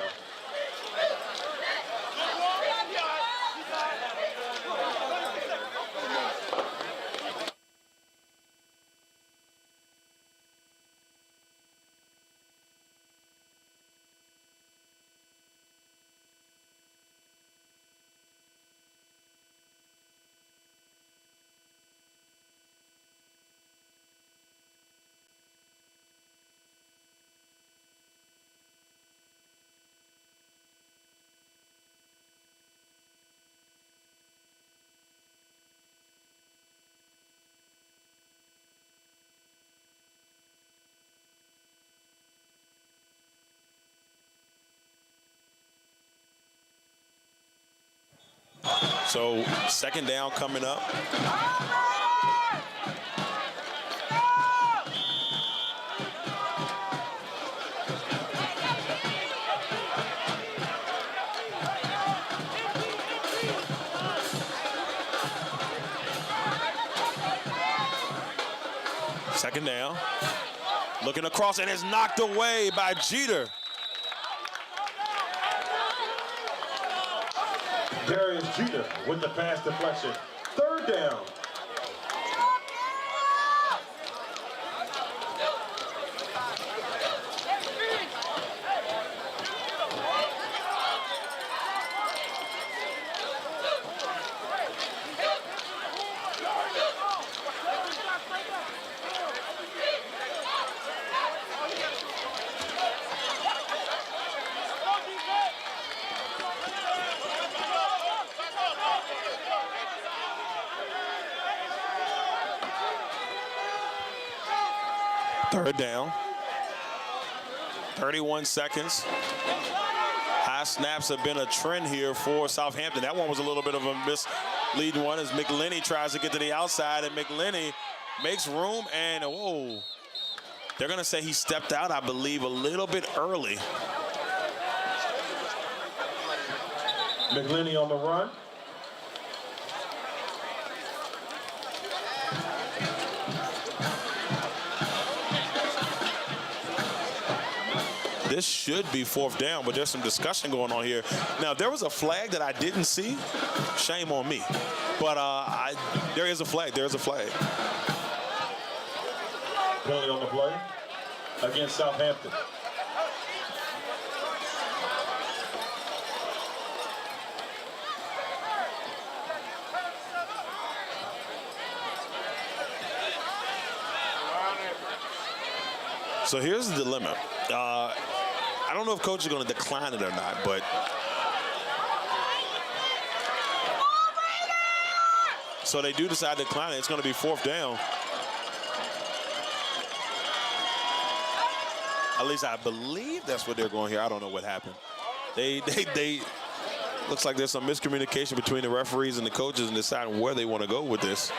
So second down coming up. Second down. Looking across and is knocked away by Jeter. Darius Jeter with the pass deflection. Third down. Third down. 31 seconds. High snaps have been a trend here for Southampton. That one was a little bit of a misleading one as McLinney tries to get to the outside, and McLinney makes room, and whoa. They're going to say he stepped out, I believe, a little bit early. McLinney on the run. This should be fourth down, but there's some discussion going on here. Now, there was a flag that I didn't see. Shame on me. But there is a flag. There is a flag. Penalty on the play against Southampton. So here's the dilemma. I don't know if coach is going to decline it or not, but so they do decide to decline it. It's going to be fourth down. At least I believe that's what they're going here. I don't know what happened. They looks like there's some miscommunication between the referees and the coaches in deciding where they want to go with this.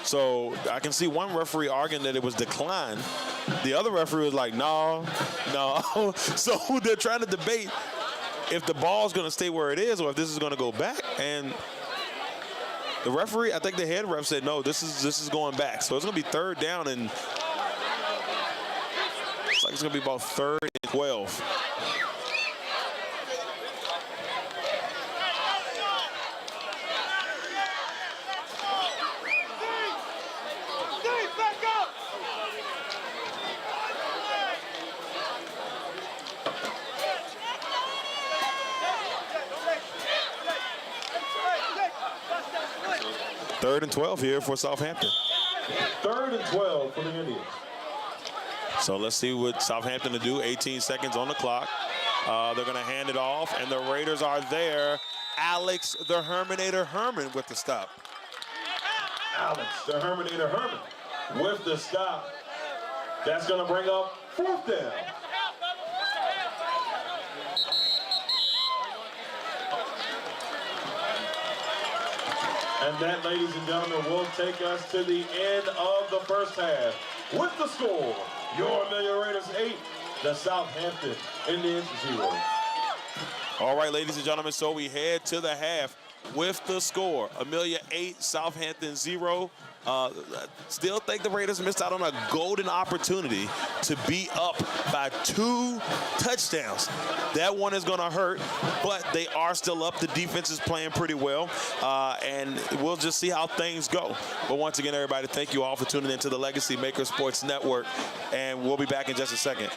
So I can see one referee arguing that it was declined. The other referee was like, no. So they're trying to debate if the ball's going to stay where it is or if this is going to go back. And the referee, I think the head ref said, no, this is going back. So it's going to be third down, and it's like it's going to be about 3rd and 12. Third and 12 here for Southampton. 3rd and 12 for the Indians. So let's see what Southampton to do. 18 seconds on the clock. They're going to hand it off, and the Raiders are there. Alex the Herminator Herman with the stop. Alex the Herminator Herman with the stop. That's going to bring up fourth down. And that, ladies and gentlemen, will take us to the end of the first half. With the score, your Amelia Raiders 8, the Southampton Indians 0. All right, ladies and gentlemen, so we head to the half. with the score. Amelia 8, Southampton 0. Still think the Raiders missed out on a golden opportunity to be up by 2 touchdowns. That one is going to hurt, but they are still up. The defense is playing pretty well, and we'll just see how things go. But once again, everybody, thank you all for tuning into the Legacy Maker Sports Network, and we'll be back in just a second.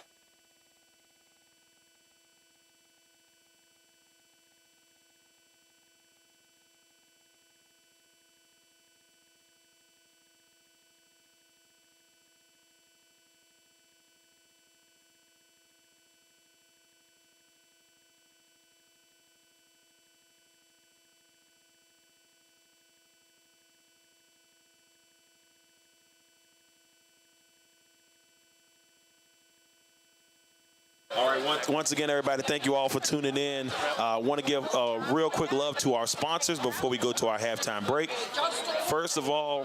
All right, once again, everybody, thank you all for tuning in. I want to give real quick love to our sponsors before we go to our halftime break. First of all,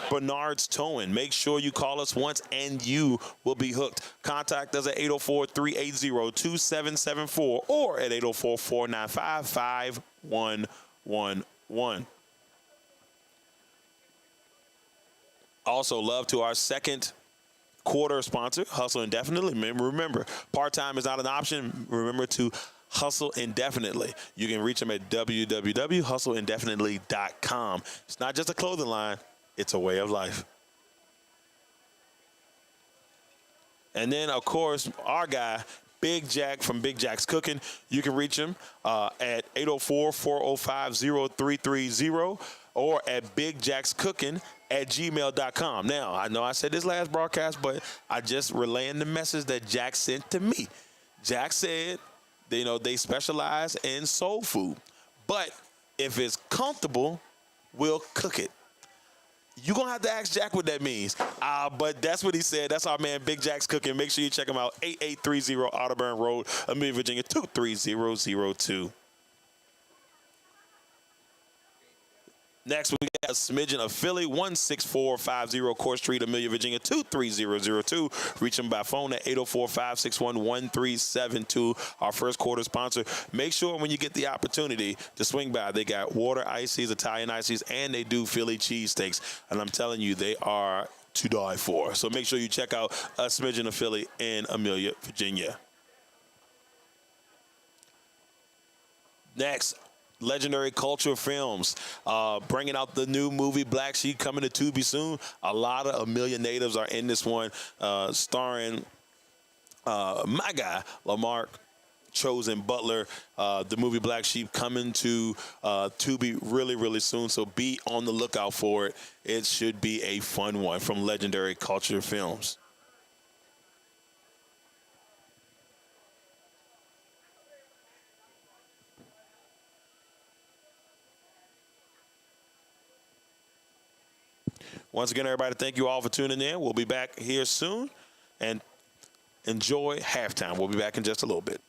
Bernard's Towing. Make sure you call us once and you will be hooked. Contact us at 804-380-2774 or at 804-495-5111. Also, love to our second quarter sponsor, Hustle Indefinitely. Remember, part-time is not an option. Remember to hustle indefinitely. You can reach them at www.hustleindefinitely.com. It's not just a clothing line, it's a way of life. And then, of course, our guy, Big Jack from Big Jack's Cooking. You can reach him at 804-405-0330 or at bigjackscooking@gmail.com. Now, I know I said this last broadcast, but I just relaying the message that Jack sent to me. Jack said, they specialize in soul food, but if it's comfortable, we'll cook it. You're going to have to ask Jack what that means. But that's what he said. That's our man, Big Jack's Cooking. Make sure you check him out, 8830 Audubon Road, Amelia, Virginia, 23002. Next, we got a smidgen of Philly, 16450 Court Street, Amelia, Virginia, 23002. Reach them by phone at 804-561-1372. Our first quarter sponsor. Make sure when you get the opportunity to swing by, they got water ices, Italian ices, and they do Philly cheesesteaks. And I'm telling you, they are to die for. So make sure you check out a smidgen of Philly in Amelia, Virginia. Next, Legendary Culture Films, bringing out the new movie Black Sheep, coming to Tubi soon. A lot of Amelia natives are in this one, starring my guy, Lamarck Chosen Butler. The movie Black Sheep coming to Tubi really, really soon, so be on the lookout for it. It should be a fun one from Legendary Culture Films. Once again, everybody, thank you all for tuning in. We'll be back here soon, and enjoy halftime. We'll be back in just a little bit.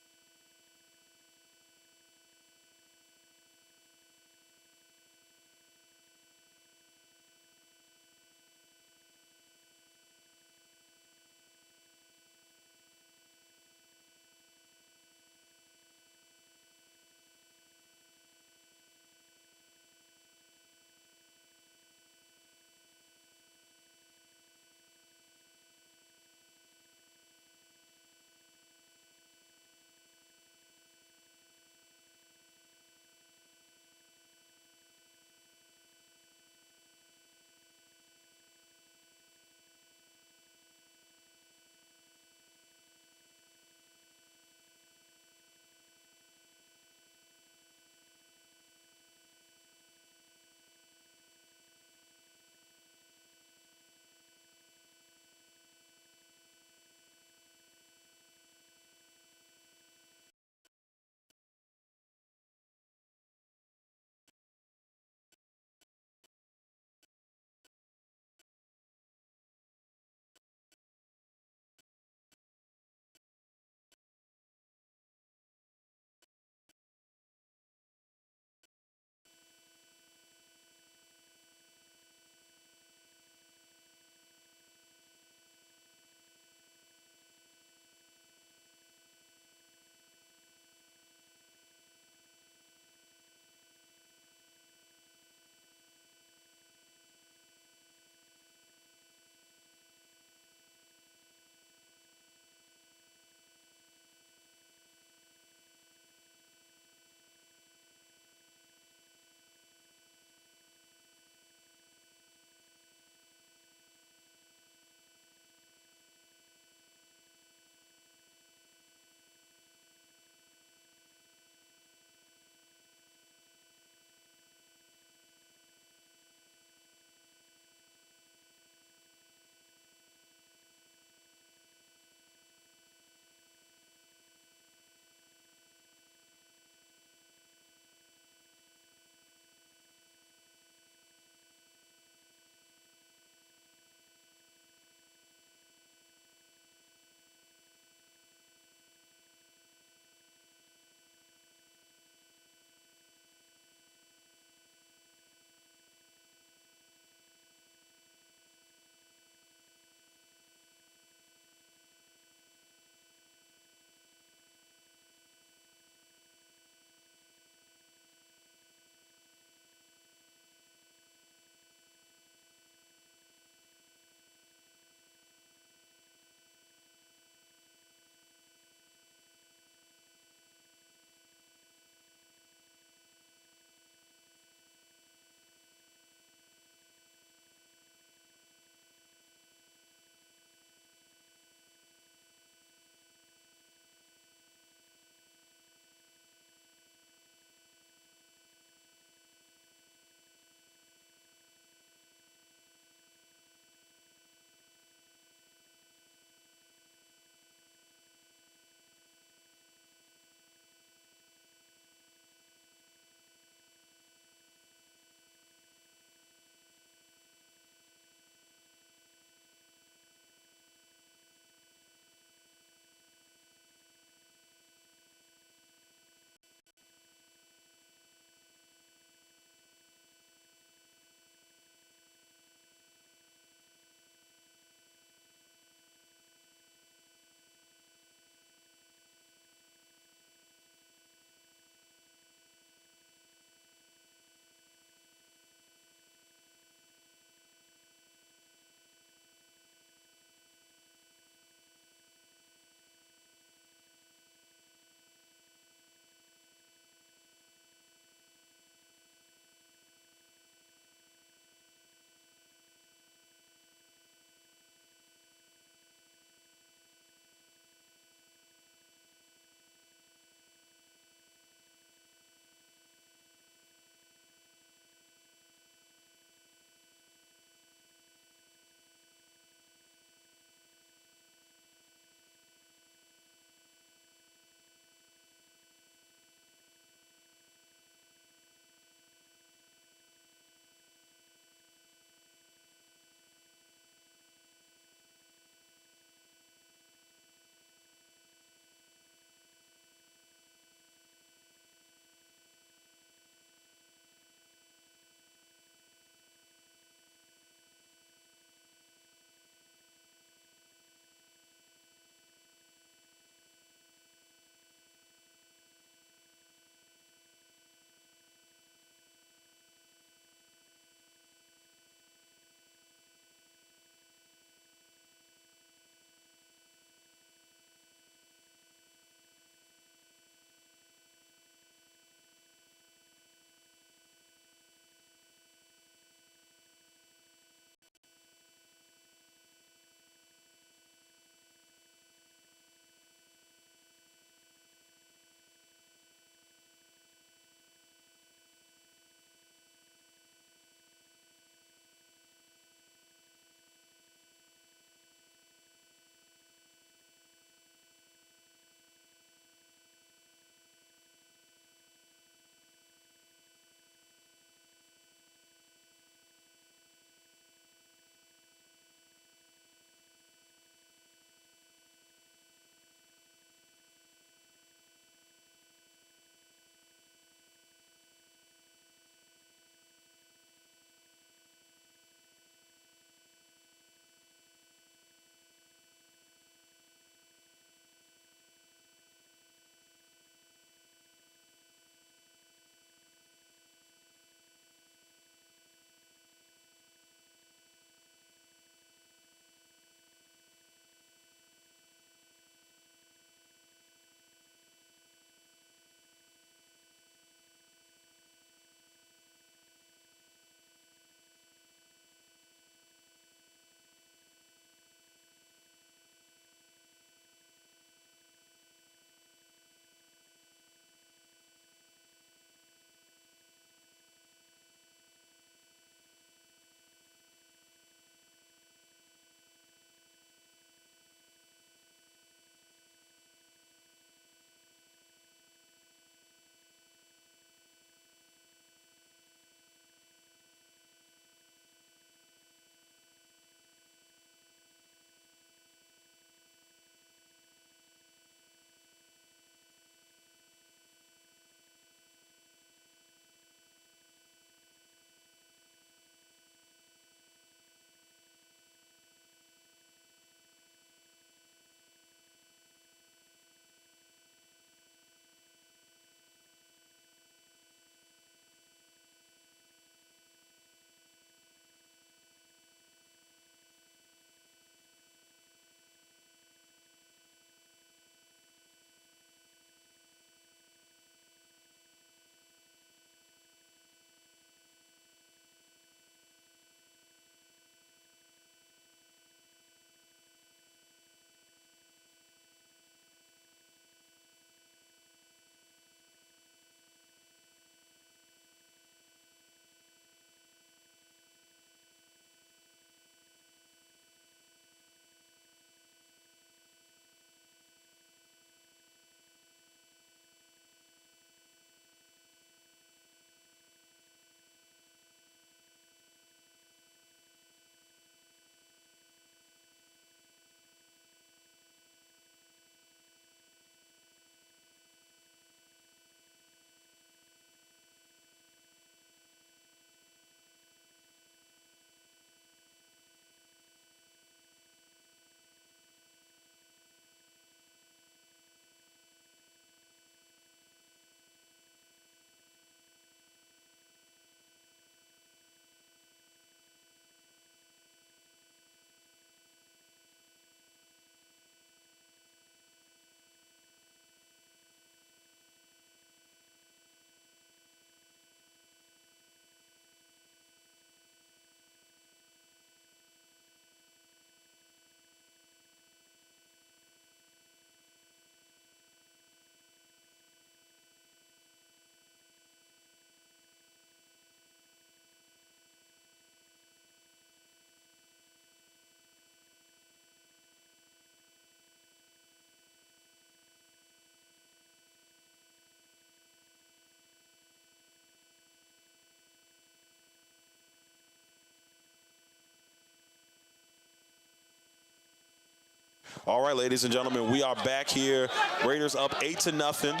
All right, ladies and gentlemen, we are back here. Raiders up 8-0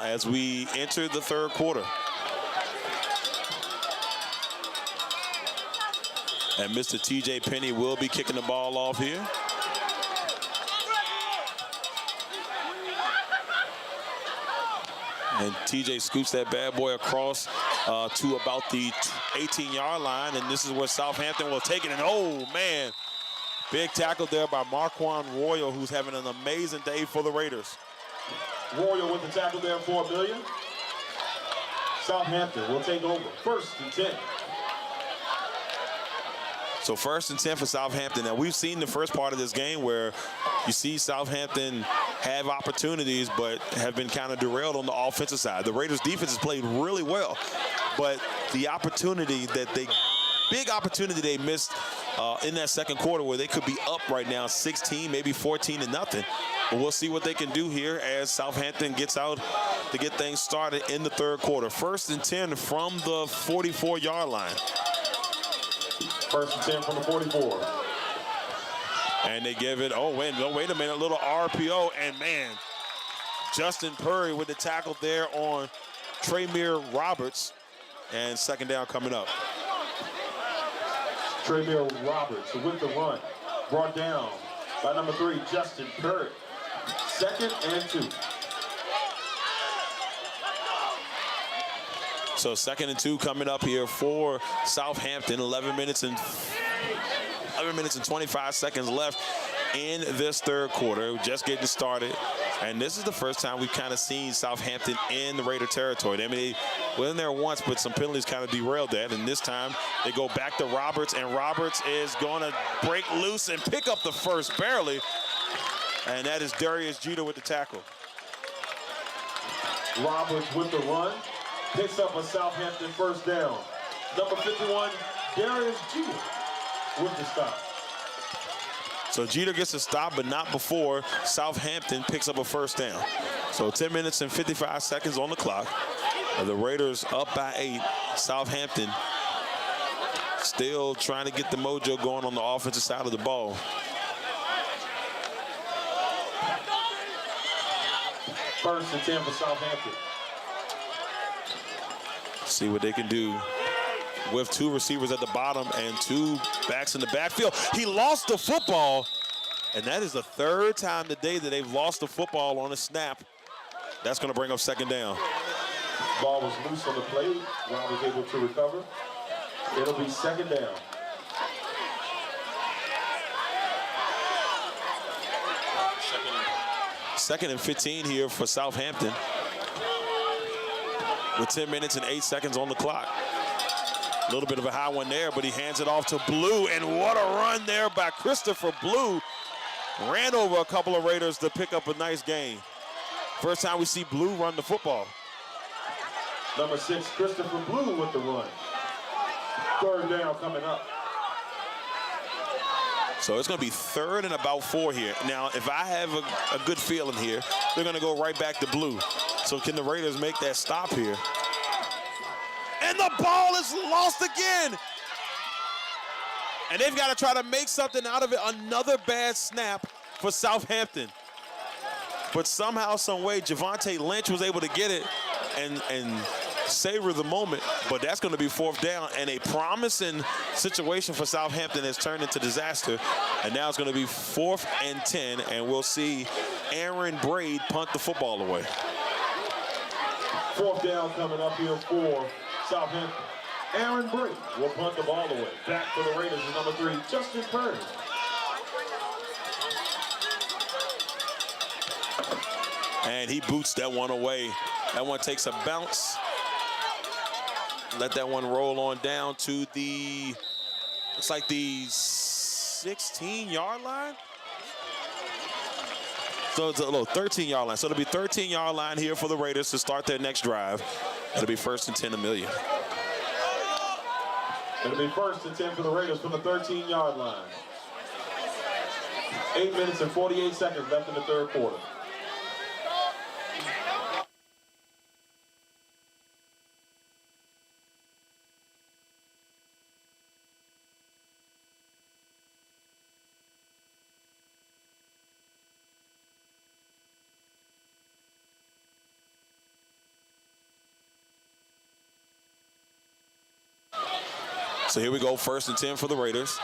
as we enter the third quarter. And Mr. T.J. Penny will be kicking the ball off here. And T.J. scoots that bad boy across to about the 18-yard line. And this is where Southampton will take it. And, oh, man, big tackle there by Marquand Royal, who's having an amazing day for the Raiders. Royal with the tackle there for Amelia. Southampton will take over. 1st and 10. So 1st and 10 for Southampton. Now, we've seen the first part of this game where you see Southampton have opportunities but have been kind of derailed on the offensive side. The Raiders' defense has played really well, but the opportunity big opportunity they missed in that second quarter where they could be up right now 16, maybe 14-0. But we'll see what they can do here as Southampton gets out to get things started in the third quarter. 1st and 10 from the 44-yard line. 1st and 10 from the 44. And they give it, wait a minute, a little RPO. And, man, Justin Purry with the tackle there on Tremere Roberts. And 2nd down coming up. Tremere Roberts with the run. Brought down by number 3, Justin Purry. 2nd and 2. So 2nd and 2 coming up here for Southampton. 11 minutes and 25 seconds left in this third quarter. We're just getting started. And this is the first time we've kind of seen Southampton in the Raider territory. I mean, they were in there once, but some penalties kind of derailed that. And this time they go back to Roberts, and Roberts is going to break loose and pick up the first barely. And that is Darius Jeter with the tackle. Roberts with the run. Picks up a Southampton 1st down. Number 51, Darius Jeter with the stop. So Jeter gets a stop, but not before Southampton picks up a 1st down. So 10 minutes and 55 seconds on the clock. The Raiders up by 8. Southampton still trying to get the mojo going on the offensive side of the ball. First and 10 for Southampton. See what they can do with 2 receivers at the bottom and 2 backs in the backfield. He lost the football, and that is the 3rd time today that they've lost the football on a snap. That's going to bring up 2nd down. Ball was loose on the play. Ron was able to recover. It'll be 2nd down. Second and 15 here for Southampton with 10 minutes and 8 seconds on the clock. A little bit of a high one there, but he hands it off to Blue, and what a run there by Christopher Blue. Ran over a couple of Raiders to pick up a nice gain. First time we see Blue run the football. Number 6, Christopher Blue with the run. 3rd down coming up. So it's going to be 3rd and about 4 here. Now, if I have a good feeling here, they're going to go right back to Blue. So can the Raiders make that stop here? And the ball is lost again. And they've got to try to make something out of it. Another bad snap for Southampton. But somehow, some way, Javonte Lynch was able to get it and savor the moment. But that's going to be 4th down. And a promising situation for Southampton has turned into disaster. And now it's going to be 4th and 10. And we'll see Aaron Braid punt the football away. 4th down coming up here for Southampton. Aaron Braid will punt the ball away. Back for the Raiders is number 3, Justin Purry. And he boots that one away. That one takes a bounce. Let that one roll on down to the, looks like the 16-yard line. So it's a little 13-yard line. So it'll be 13-yard line here for the Raiders to start their next drive. It'll be 1st and 10 Amelia. It'll be 1st and 10 for the Raiders from the 13-yard line. 8 minutes and 48 seconds left in the third quarter. So here we go, 1st and 10 for the Raiders.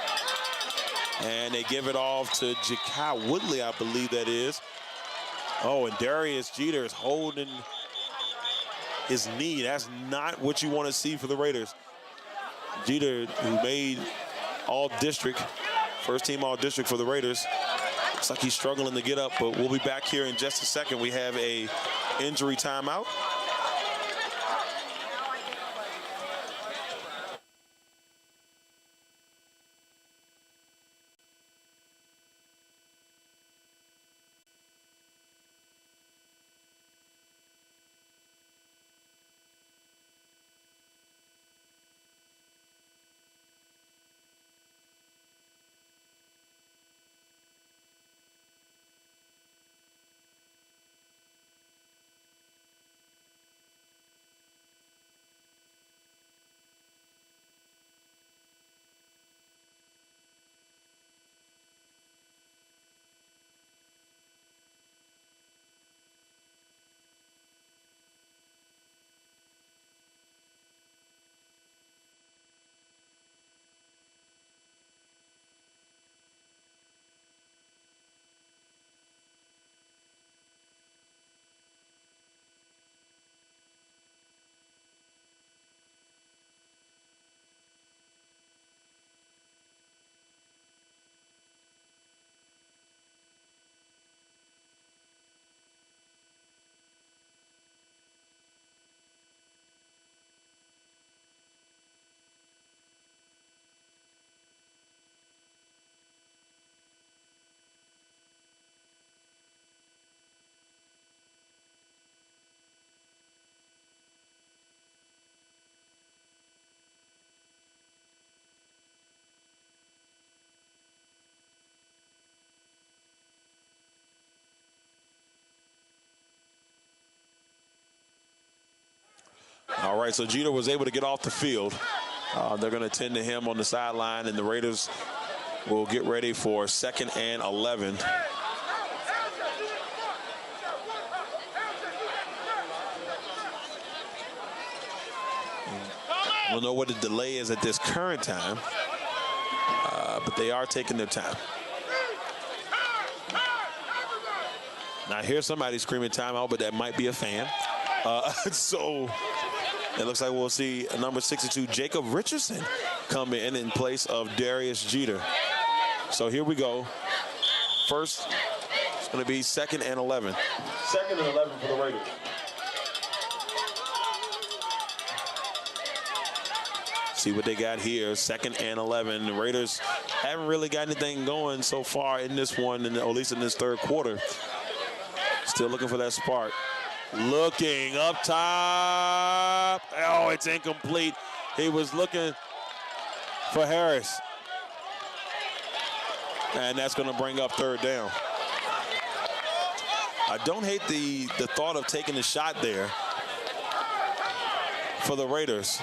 And they give it off to Jakai Woodley, I believe that is. Oh, and Darius Jeter is holding his knee. That's not what you want to see for the Raiders. Jeter, who made all-district, first-team all-district for the Raiders. Looks like he's struggling to get up, but we'll be back here in just a second. We have a injury timeout. All right, so Jeter was able to get off the field. They're going to tend to him on the sideline, and the Raiders will get ready for 2nd and 11. I don't know what the delay is at this current time, but they are taking their time. Now, I hear somebody screaming timeout, but that might be a fan. So it looks like we'll see number 62, Jacob Richardson, come in place of Darius Jeter. So here we go. First, it's going to be 2nd and 11. 2nd and 11 for the Raiders. See what they got here, 2nd and 11. The Raiders haven't really got anything going so far in this one, or at least in this 3rd quarter. Still looking for that spark. Looking up top. Oh, it's incomplete. He was looking for Harris. And that's going to bring up 3rd down. I don't hate the thought of taking a shot there for the Raiders.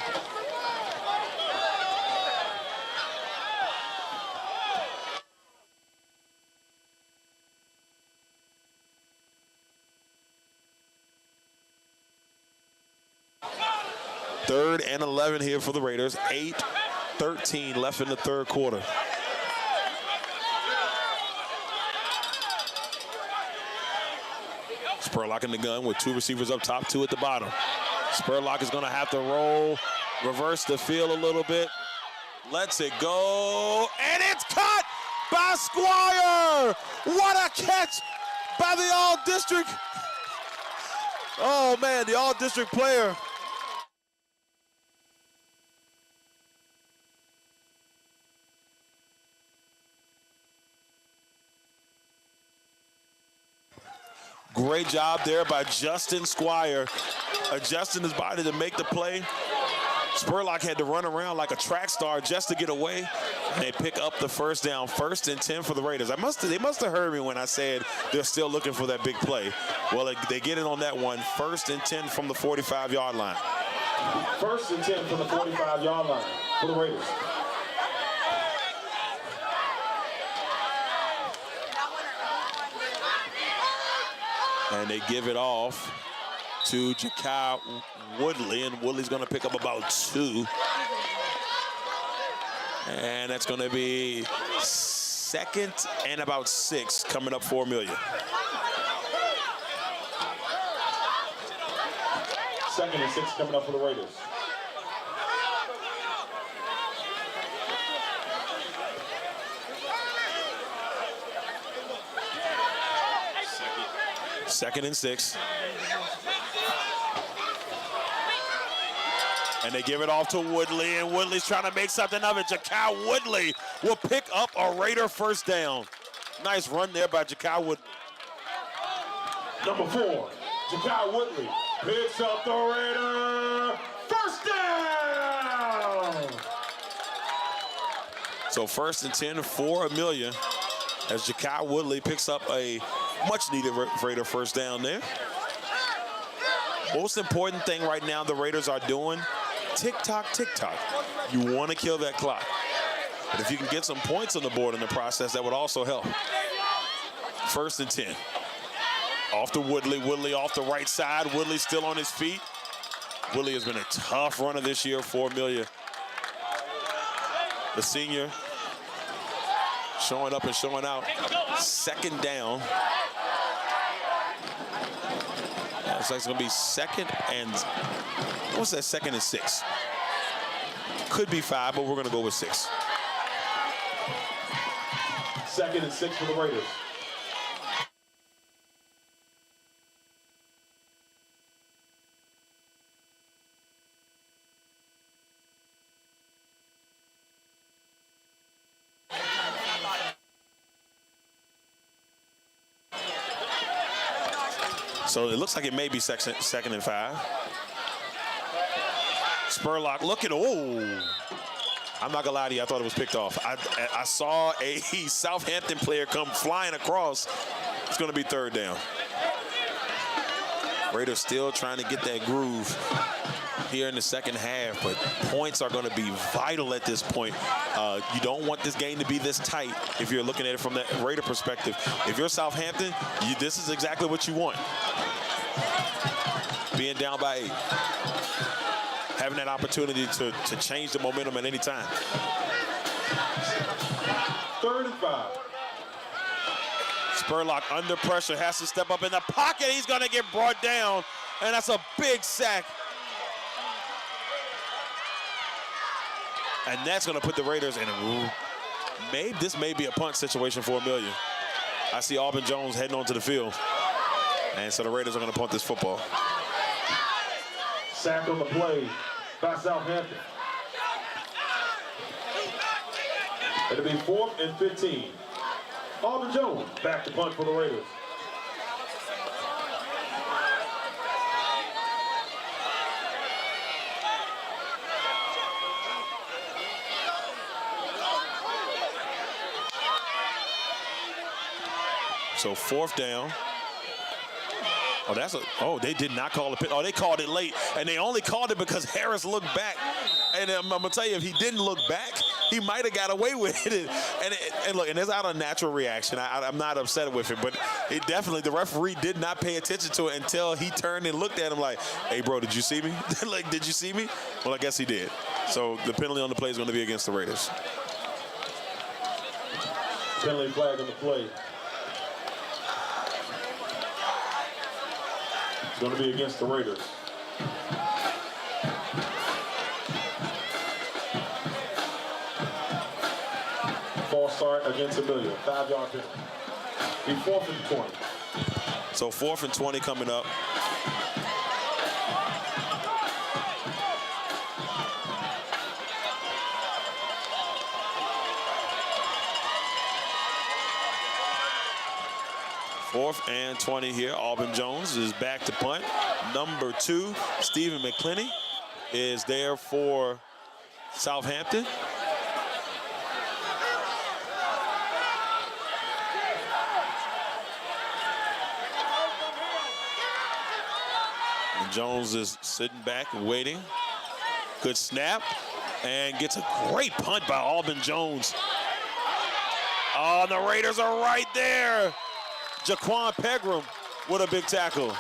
Third and 11 here for the Raiders. 8:13 left in the 3rd quarter. Spurlock in the gun with 2 receivers up top, 2 at the bottom. Spurlock is going to have to roll, reverse the field a little bit. Lets it go, and it's caught by Squire. What a catch by the All-District. Oh, man, the All-District player. Great job there by Justin Squire, adjusting his body to make the play. Spurlock had to run around like a track star just to get away. And they pick up the 1st down, 1st and 10 for the Raiders. They must have heard me when I said they're still looking for that big play. Well, they get it on that one, 1st and 10 from the 45-yard line. 1st and 10 from the 45-yard line for the Raiders. And they give it off to Jakai Woodley, and Woodley's going to pick up about 2. And that's going to be 2nd and about 6 coming up for Amelia. 2nd and 6 coming up for the Raiders. Second and 6. And they give it off to Woodley, and Woodley's trying to make something of it. Jakai Woodley will pick up a Raider first down. Nice run there by Jakai Woodley. Number 4, Jakai Woodley picks up the Raider first down. So 1st and 10 for Amelia as Jakai Woodley picks up a much-needed Raider first down there. Most important thing right now the Raiders are doing, tick-tock, tick-tock. You want to kill that clock. But if you can get some points on the board in the process, that would also help. 1st and 10. Off to Woodley. Woodley off the right side. Woodley still on his feet. Woodley has been a tough runner this year for Amelia. The senior showing up and showing out. 2nd down. Looks like it's going to be 2nd and, what's that, 2nd and 6? Could be 5, but we're going to go with 6. 2nd and 6 for the Raiders. So it looks like it may be 2nd and 5. Spurlock looking, oh. I'm not gonna lie to you, I thought it was picked off. I saw a Southampton player come flying across. It's gonna be 3rd down. Raiders still trying to get that groove here in the 2nd half, but points are gonna be vital at this point. You don't want this game to be this tight if you're looking at it from the Raider perspective. If you're Southampton, this is exactly what you want. Being down by 8. Having that opportunity to change the momentum at any time. 3rd and 5. Spurlock under pressure, has to step up in the pocket. He's gonna get brought down, and that's a big sack. And that's gonna put the Raiders in a this may be a punt situation for Amelia. I see Auburn Jones heading onto the field. And so the Raiders are gonna punt this football. Sack on the play by Southampton. It'll be 4th and 15. Auburn Jones back to punt for the Raiders. So 4th down. Oh, they did not call a pit. Oh, they called it late, and they only called it because Harris looked back. And I'm gonna tell you, if he didn't look back, he might have got away with it. And look, and it's not a natural reaction. I'm not upset with it, but it definitely, the referee did not pay attention to it until he turned and looked at him like, "Hey, bro, did you see me? Like, did you see me?" Well, I guess he did. So the penalty on the play is going to be against the Raiders. Penalty flag on the play. It's going to be against the Raiders. False start against Amelia. 5-yard penalty. Be 4th and 20. So 4th and 20 coming up. Fourth and 20 here. Auburn Jones is back to punt. Number 2, Stephen McClinney, is there for Southampton. And Jones is sitting back and waiting. Good snap, and gets a great punt by Auburn Jones. Oh, the Raiders are right there. Jaquan Pegram with a big tackle.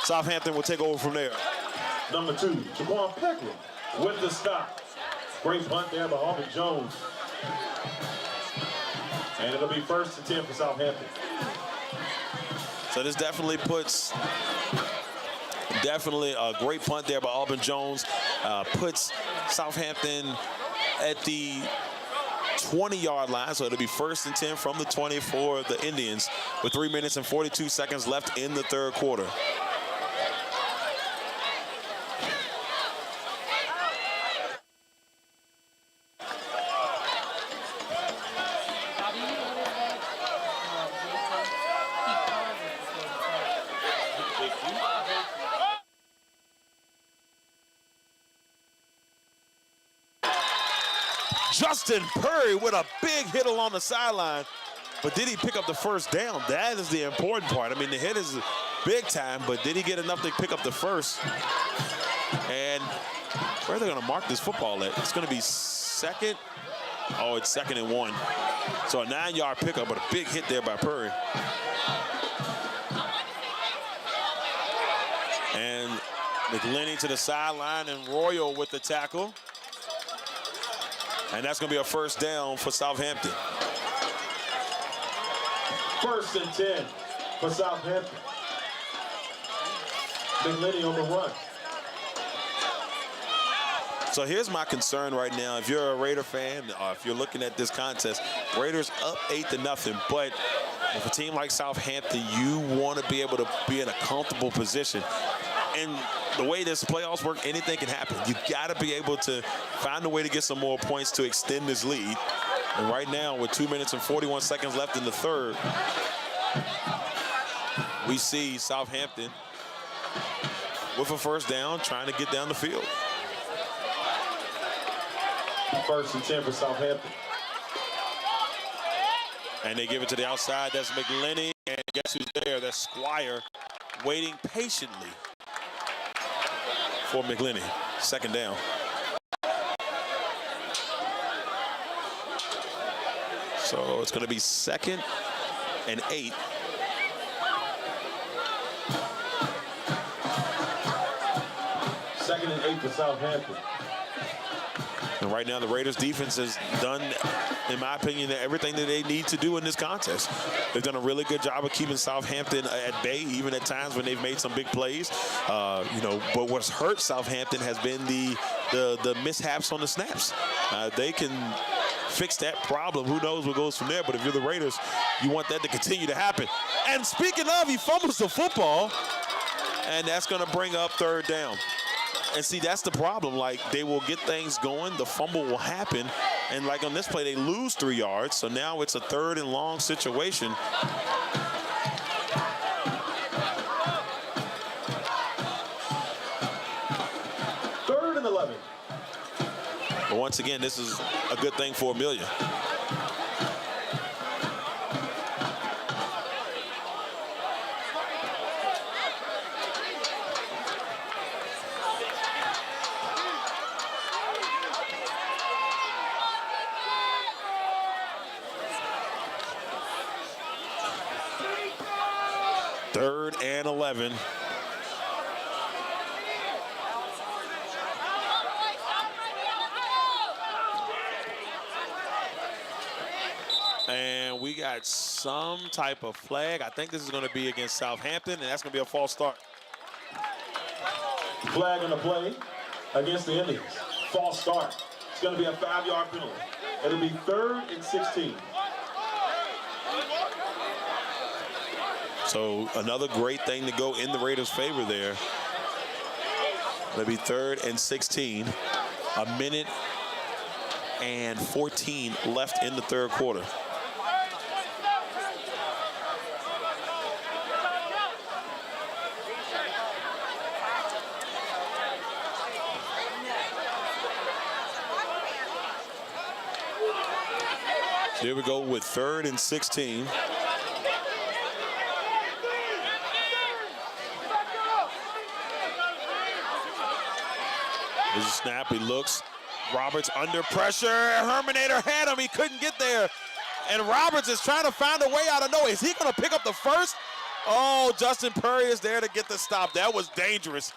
Southampton will take over from there. Number 2, Jaquan Pegram with the stop. Great punt there by Auburn Jones. And it'll be 1st and 10 for Southampton. So this definitely puts, a great punt there by Auburn Jones. Puts Southampton at the 20-yard line, so it'll be 1st and 10 from the 20 for the Indians with 3 minutes and 42 seconds left in the third quarter. Justin Perry with a big hit along the sideline, but did he pick up the first down? That is the important part. I mean, the hit is big time, but did he get enough to pick up the first? And where are they going to mark this football at? It's going to be second. Oh, it's 2nd and 1. So a 9-yard pickup, but a big hit there by Perry. And McLenny to the sideline, and Royal with the tackle. And that's going to be a first down for Southampton. 1st and 10 for Southampton. McLenny on the run. So here's my concern right now. If you're a Raider fan, or if you're looking at this contest, Raiders up 8-0. But if a team like Southampton, you want to be able to be in a comfortable position. And the way this playoffs work, anything can happen. You got to be able to find a way to get some more points to extend this lead. And right now, with 2 minutes and 41 seconds left in the third, we see Southampton with a first down, trying to get down the field. 1st and 10 for Southampton. And they give it to the outside. That's McLenny. And guess who's there? That's Squire, waiting patiently for McLenny. 2nd down. So it's going to be 2nd and 8. Second and 8 for Southampton. And right now, the Raiders defense has done, in my opinion, everything that they need to do in this contest. They've done a really good job of keeping Southampton at bay, even at times when they've made some big plays. But what's hurt Southampton has been the mishaps on the snaps. They can fix that problem. Who knows what goes from there? But if you're the Raiders, you want that to continue to happen. And speaking of, he fumbles the football, and that's going to bring up 3rd down. And see, that's the problem. Like, they will get things going, the fumble will happen, and like on this play, they lose 3 yards. So now it's a 3rd and long situation. 3rd and 11. But once again, this is a good thing for Amelia. Third and 11. And we got some type of flag. I think this is going to be against Southampton, and that's going to be a false start. Flag on the play against the Indians. False start. It's going to be a 5-yard penalty. It'll be 3rd and 16. So another great thing to go in the Raiders' favor there. It'll be 3rd and 16. A minute and 14 left in the third quarter. Here we go with 3rd and 16. There's a snap, he looks. Roberts under pressure. Herminator had him, he couldn't get there. And Roberts is trying to find a way out of nowhere. Is he gonna pick up the first? Oh, Justin Perry is there to get the stop. That was dangerous.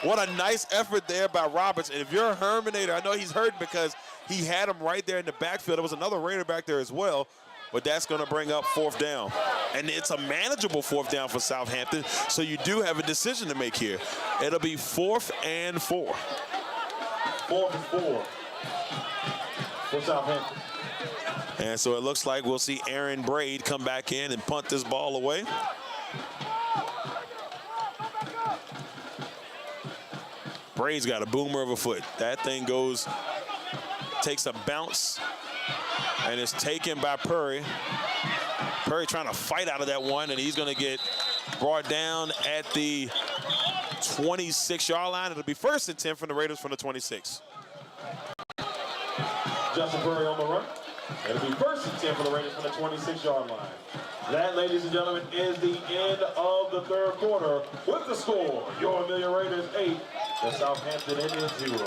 What a nice effort there by Roberts. And if you're a Herminator, I know he's hurt because he had him right there in the backfield. There was another Raider back there as well, but that's going to bring up 4th down. And it's a manageable 4th down for Southampton, so you do have a decision to make here. It'll be 4th and 4. 4th and 4 for Southampton. And so it looks like we'll see Aaron Braid come back in and punt this ball away. Braid's got a boomer of a foot. That thing goes, takes a bounce, and is taken by Purry. Purry trying to fight out of that one, and he's going to get brought down at the 26-yard line. It'll be 1st and 10 from the Raiders from the 26. Justin Purry on the run. It'll be 1st and 10 for the Raiders from the 26-yard line. That, ladies and gentlemen, is the end of the 3rd quarter. With the score, your Amelia Raiders 8, the Southampton Indians 0.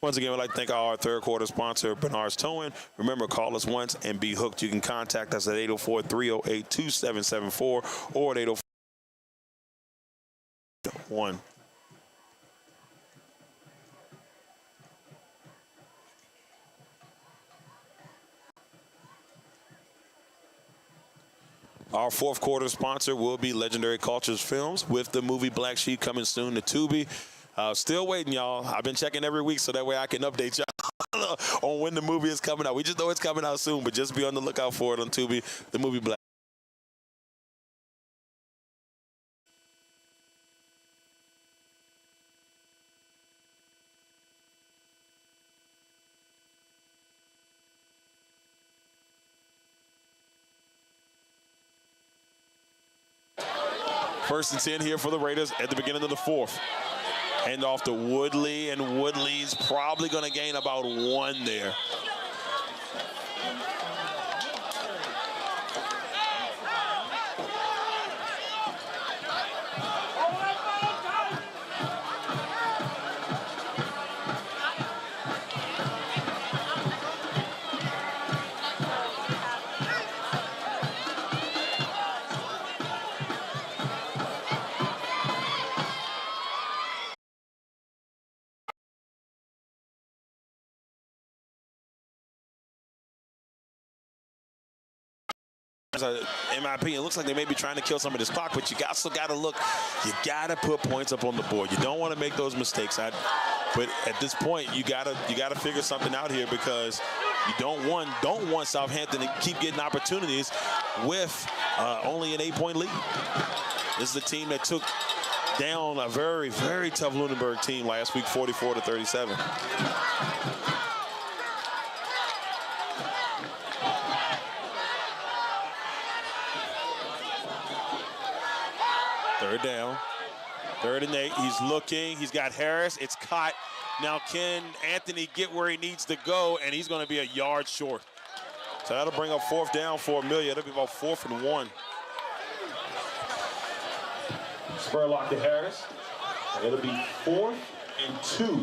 Once again, we'd like to thank our 3rd quarter sponsor, Bernard's Towing. Remember, call us once and be hooked. You can contact us at 804-308-2774 or at 804-1. Our 4th quarter sponsor will be Legendary Cultures Films, with the movie Black Sheep coming soon to Tubi. Still waiting, y'all. I've been checking every week so that way I can update y'all on when the movie is coming out. We just know it's coming out soon, but just be on the lookout for it on Tubi, the movie Black. First and 10 here for the Raiders at the beginning of the 4th. Hand off to Woodley, and Woodley's probably going to gain about 1 there. In my opinion, it looks like they may be trying to kill some of this clock, but you still got to look. You got to put points up on the board. You don't want to make those mistakes. But at this point, you got to figure something out here, because you don't want Southampton to keep getting opportunities with only an 8-point lead. This is the team that took down a very, very tough Lunenburg team last week, 44-37. Third down, 3rd and 8. He's looking. He's got Harris. It's caught. Now can Anthony get where he needs to go? And he's going to be a yard short. So that'll bring up 4th down for Amelia. It'll be about 4th and 1. Spurlock to Harris. It'll be 4th and 2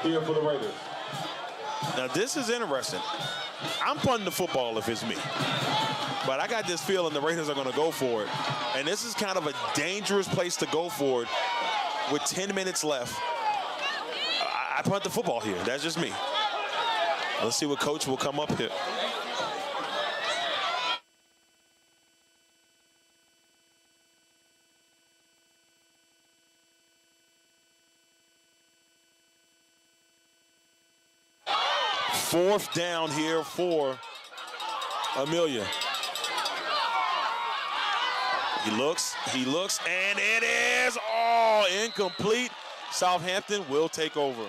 here for the Raiders. Now this is interesting. I'm punting the football if it's me. But I got this feeling the Raiders are going to go for it. And this is kind of a dangerous place to go for it with 10 minutes left. I punt the football here. That's just me. Let's see what coach will come up here. Fourth down here for Amelia. He looks, and it is all incomplete. Southampton will take over.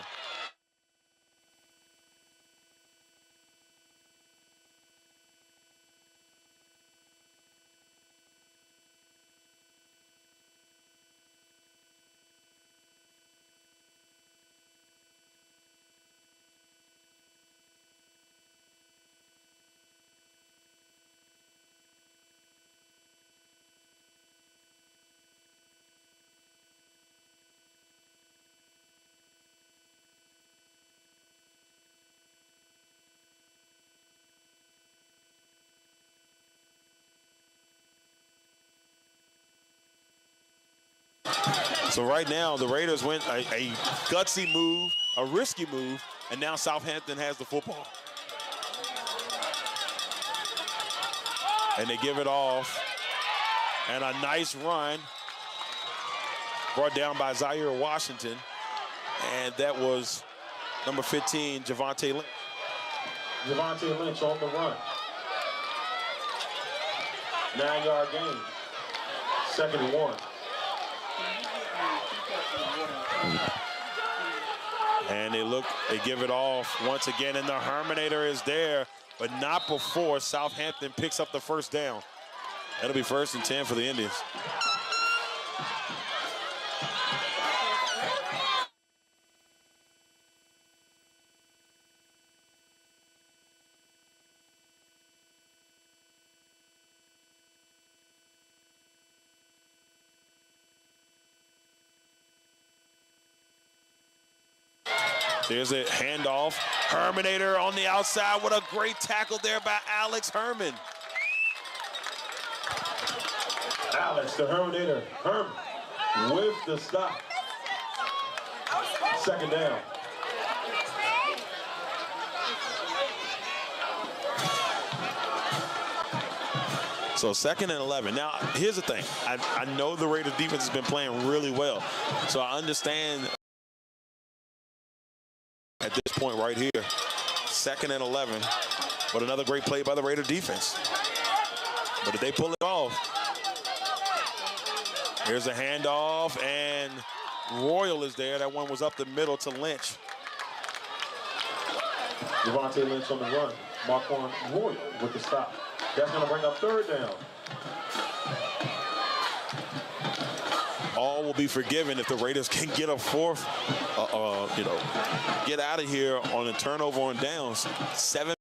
So right now, the Raiders went a gutsy move, a risky move, and now Southampton has the football. And they give it off. And a nice run brought down by Zaire Washington. And that was number 15, Javonte Lynch. Javonte Lynch on the run. 9-yard gain. 2nd and 1. And they give it off once again, and the Herminator is there, but not before Southampton picks up the first down. That'll be 1st and 10 for the Indians. There's a handoff. Herminator on the outside. What a great tackle there by Alex Herman. Alex, the Herminator. Herman with the stop. 2nd down. So 2nd and 11. Now, here's the thing. I know the Raiders defense has been playing really well. So I understand at this point right here, 2nd and 11, but another great play by the Raider defense. But if they pull it off, here's a handoff, and Royal is there. That one was up the middle to Lynch. Javonte Lynch on the run. Marquand Royal with the stop. That's going to bring up 3rd down. All will be forgiven if the Raiders can get a 4th, get out of here on a turnover on downs. 7.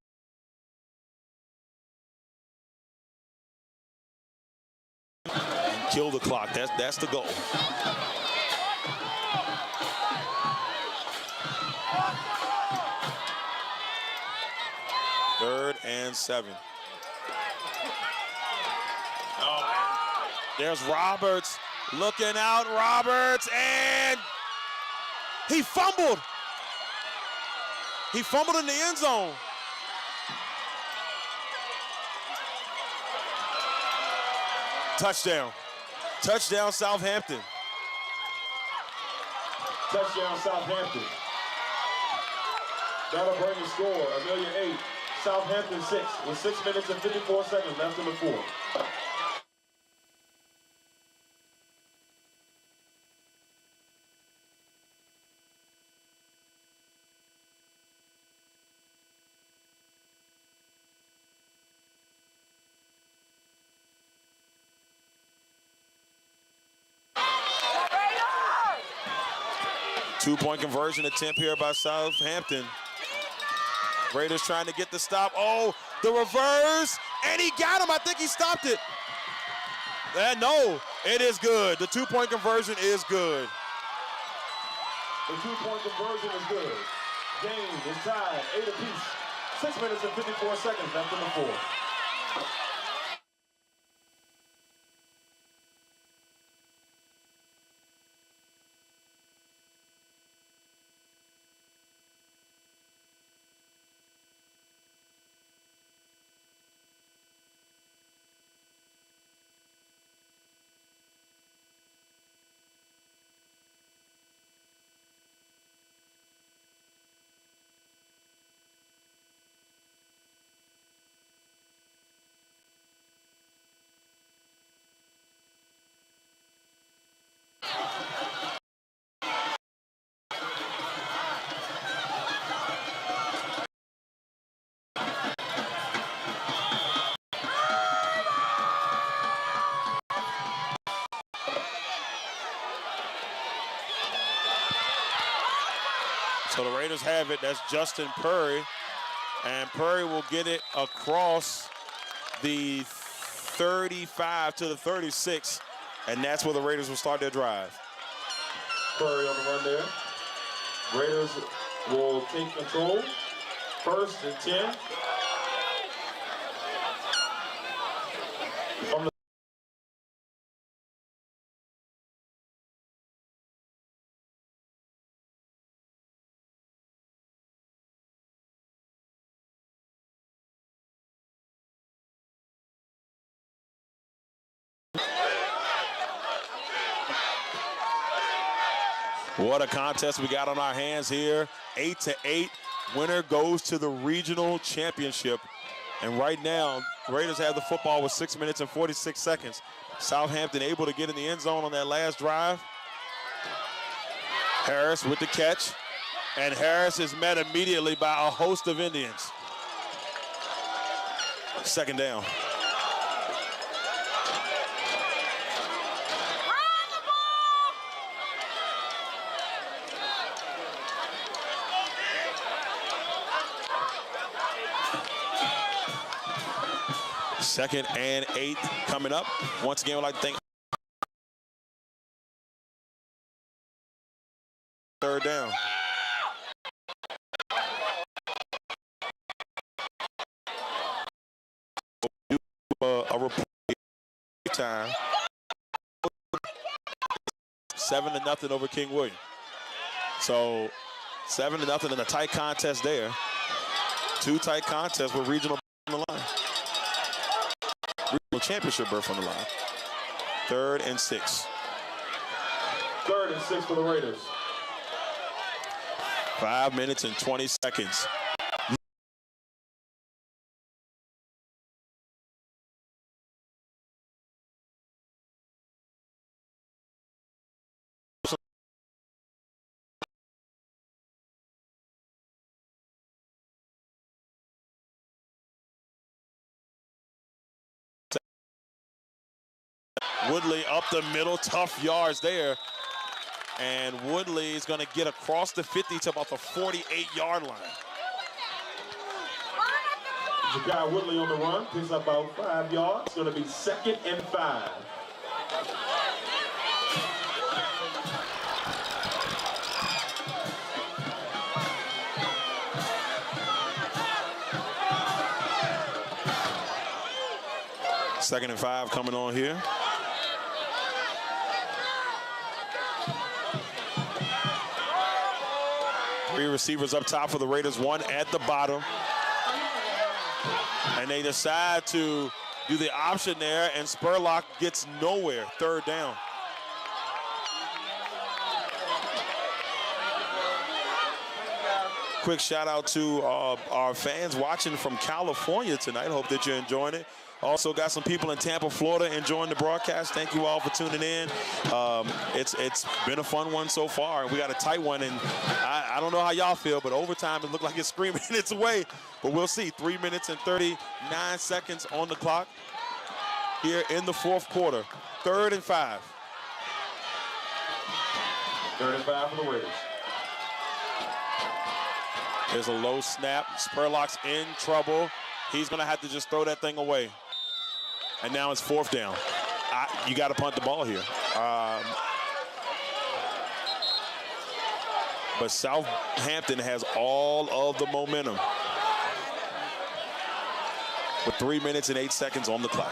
Kill the clock. That's the goal. Third and 7. Oh, there's Roberts. Looking out, Roberts, and he fumbled. He fumbled in the end zone. Touchdown. Touchdown, Southampton. Touchdown, Southampton. That'll bring the score. Amelia 8, Southampton 6, with 6 minutes and 54 seconds left in the 4th. Two-point conversion attempt here by Southampton. Raiders trying to get the stop. Oh, the reverse, and he got him. I think he stopped it. And no, it is good. The two-point conversion is good. The two-point conversion is good. Game is tied 8 apiece. 6 minutes and 54 seconds left in the 4th. So the Raiders have it. That's Justin Purry. And Purry will get it across the 35 to the 36. And that's where the Raiders will start their drive. Purry on the run there. Raiders will take control. 1st and 10. From the What a contest we got on our hands here. 8-8. Winner goes to the regional championship. And right now, the Raiders have the football with 6 minutes and 46 seconds. Southampton able to get in the end zone on that last drive. Harris with the catch. And Harris is met immediately by a host of Indians. Second down. Second and 8 coming up. Once again, we'd like to thank third down. A report time. 7-0 over King William. So 7-0 in a tight contest there. Two tight contests with regional on the line. Regional championship berth on the line. 3rd and 6. 3rd and 6 for the Raiders. 5 minutes and 20 seconds. Woodley up the middle, tough yards there. And Woodley is going to get across the 50 to about the 48-yard line. The guy Woodley on the run, picks up about 5 yards. It's going to be 2nd and 5. Second and 5 coming on here. Three receivers up top for the Raiders, one at the bottom. And they decide to do the option there, and Spurlock gets nowhere. 3rd down. Quick shout out to our fans watching from California tonight. Hope that you're enjoying it. Also got some people in Tampa, Florida enjoying the broadcast. Thank you all for tuning in. It's been a fun one so far. We got a tight one, and I don't know how y'all feel, but overtime it looked like it's screaming its away. But we'll see. 3 minutes and 39 seconds on the clock here in the 4th quarter. 3rd and 5. 3rd and 5 for the Raiders. There's a low snap. Spurlock's in trouble. He's going to have to just throw that thing away. And now it's 4th down. You got to punt the ball here. But Southampton has all of the momentum with 3 minutes and 8 seconds on the clock.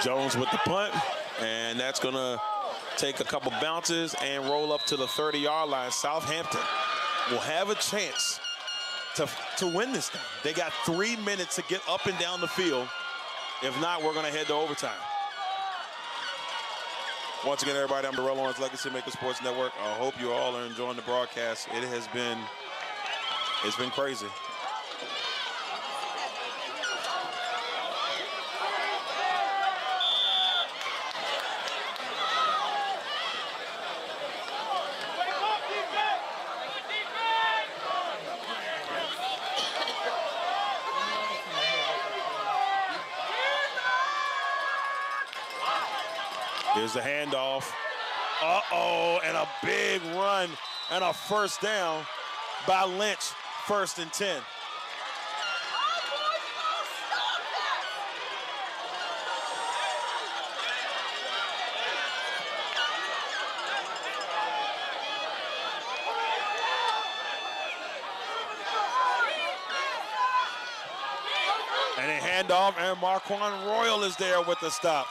Jones with the punt, and that's going to take a couple bounces and roll up to the 30-yard line. Southampton will have a chance to win this thing. They got 3 minutes to get up and down the field. If not, we're going to head to overtime. Once again, everybody, I'm Darrell Owens, LegacyMaker Sports Network. I hope you all are enjoying the broadcast. It's been crazy. Here's the handoff. Uh-oh, and a big run and a 1st down by Lynch. 1st and 10. And a handoff, and Marquand Royal is there with the stop.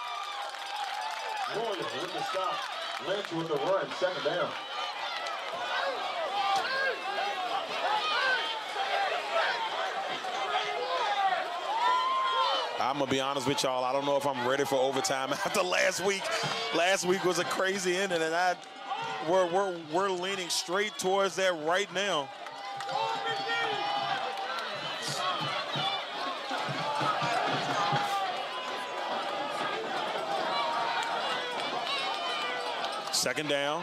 Royal with the stop. Lynch with the run, second down. I'm gonna be honest with y'all. I don't know if I'm ready for overtime after last week. Last week was a crazy ending, and we're leaning straight towards that right now. Second down,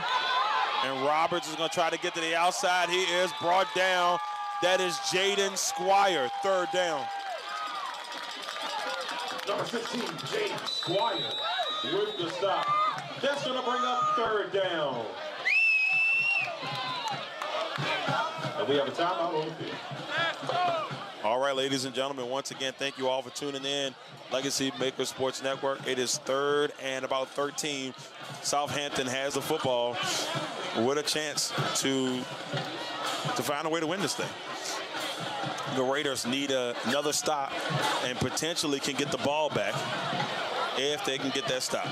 and Roberts is gonna try to get to the outside. He is brought down. That is Jaden Squire, third down. Number 16, Jaden Squire with the stop. That's gonna bring up third down. And we have a timeout on the field. All right, ladies and gentlemen, once again, thank you all for tuning in. Legacy Maker Sports Network. It is 3rd and about 13. Southampton has the football with a chance to find a way to win this thing. The Raiders need another stop and potentially can get the ball back if they can get that stop.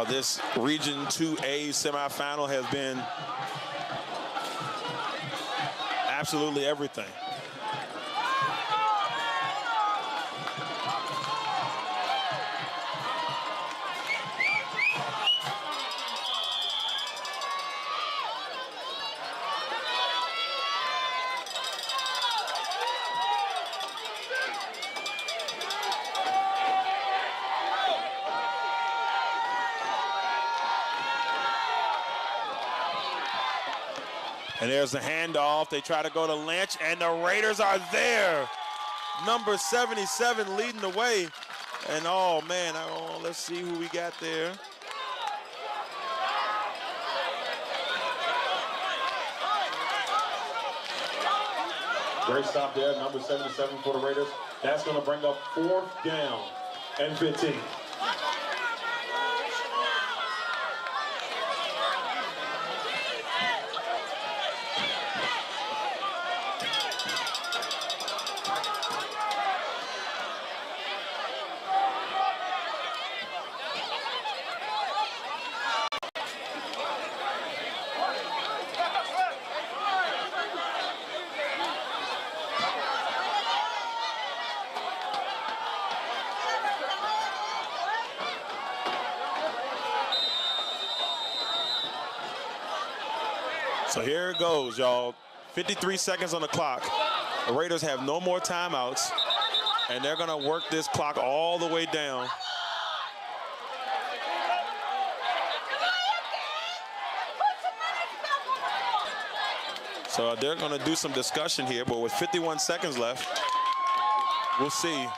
This Region 2A semifinal has been absolutely everything. And there's the handoff. They try to go to Lynch, and the Raiders are there. Number 77 leading the way. And oh man, let's see who we got there. Great stop there, number 77 for the Raiders. That's going to bring up 4th down and 15. So here it goes, y'all. 53 seconds on the clock. The Raiders have no more timeouts, and they're gonna work this clock all the way down. So they're gonna do some discussion here, but with 51 seconds left, we'll see.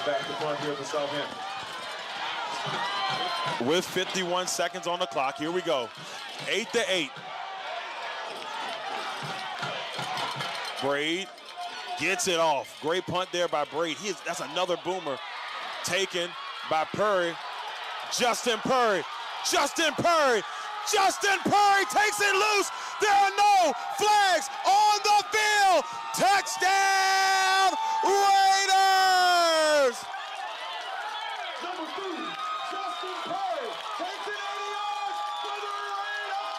Back to front here for Southampton. With 51 seconds on the clock, here we go. 8-8. Braid gets it off. Great punt there by Braid. That's another boomer taken by Purry. Justin Purry. Justin Purry. Justin Purry takes it loose. There are no flags on the field. Touchdown, Raiders! Number 3, Justin Purry takes it 80 yards for the Raiders!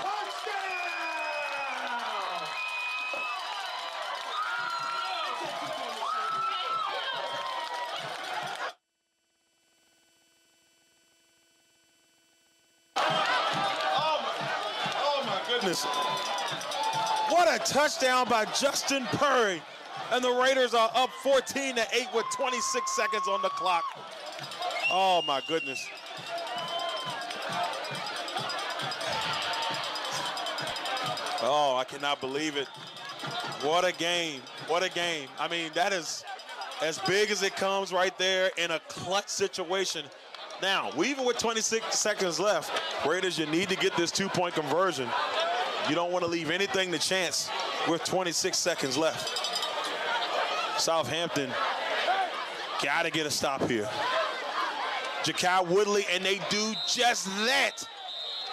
Touchdown! Oh my goodness. What a touchdown by Justin Purry. And the Raiders are up 14-8 with 26 seconds on the clock. Oh, my goodness. Oh, I cannot believe it. What a game. What a game. I mean, that is as big as it comes right there in a clutch situation. Now, even with 26 seconds left, Raiders, you need to get this two-point conversion. You don't want to leave anything to chance with 26 seconds left. Southampton got to get a stop here. Ja'Kai Woodley, and they do just that.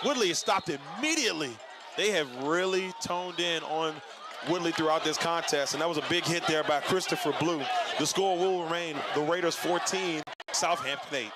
Woodley is stopped immediately. They have really toned in on Woodley throughout this contest, and that was a big hit there by Christopher Blue. The score will remain the Raiders 14, Southampton 8.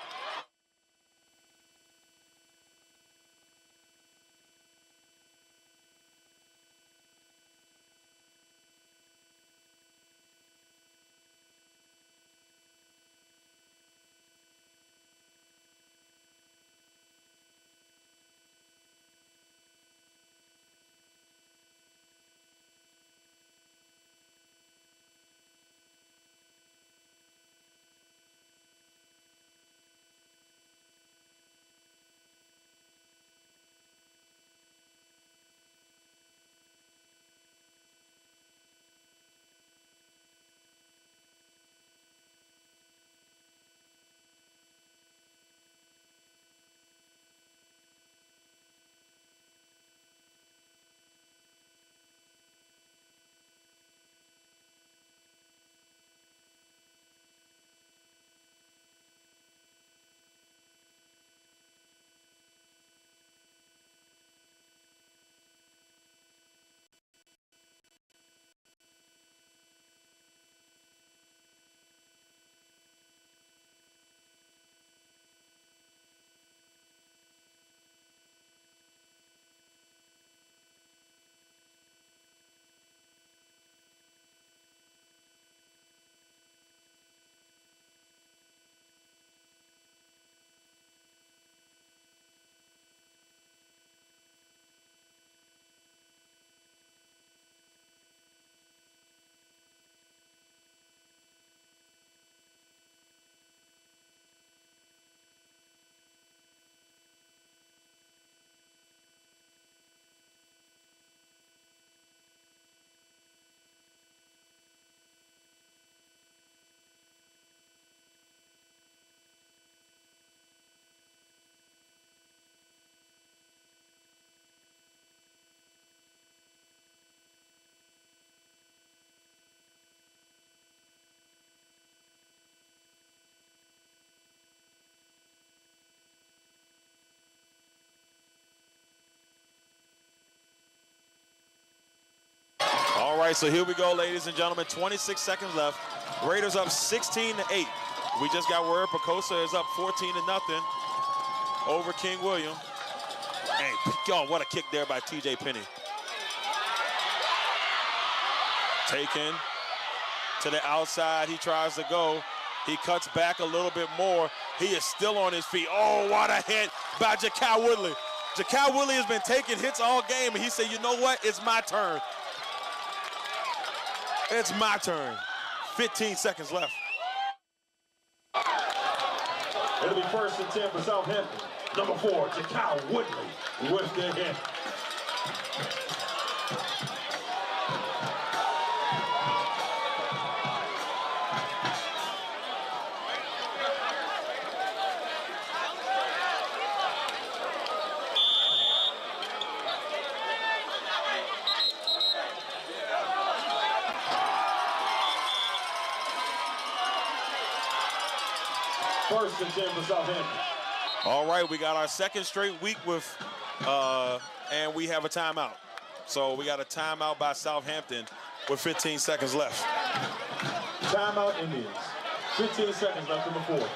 All right, so here we go, ladies and gentlemen. 26 seconds left. Raiders up 16-8. We just got word Pocosa is up 14-0 over King William. Hey, y'all, what a kick there by TJ Penny. Taken to the outside. He tries to go. He cuts back a little bit more. He is still on his feet. Oh, what a hit by Ja'Kai Woodley. Ja'Kai Woodley has been taking hits all game, and he said, you know what? It's my turn. It's my turn. 15 seconds left. It'll be 1st and 10 for Southampton. Number 4, Ja'Kai Woodley with the hit. First and 10 for Southampton. All right, we got our second straight week with, and we have a timeout. So we got a timeout by Southampton with 15 seconds left. Timeout Indians. 15 seconds left, number 4.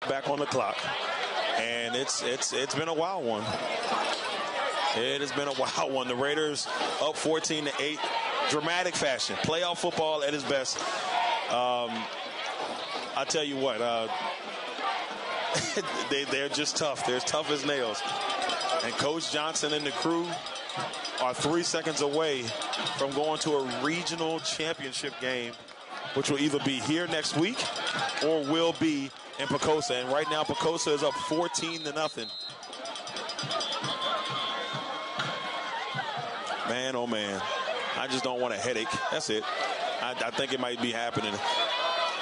back on the clock, and it's been a wild one. It has been a wild one. The Raiders up 14-8, dramatic fashion. Playoff football at its best. I tell you what, they're just tough. They're as tough as nails. And Coach Johnson and the crew are 3 seconds away from going to a regional championship game, which will either be here next week or will be in Pocosa. And right now, Pocosa is up 14-0. Man, oh man, I just don't want a headache. That's it. I think it might be happening,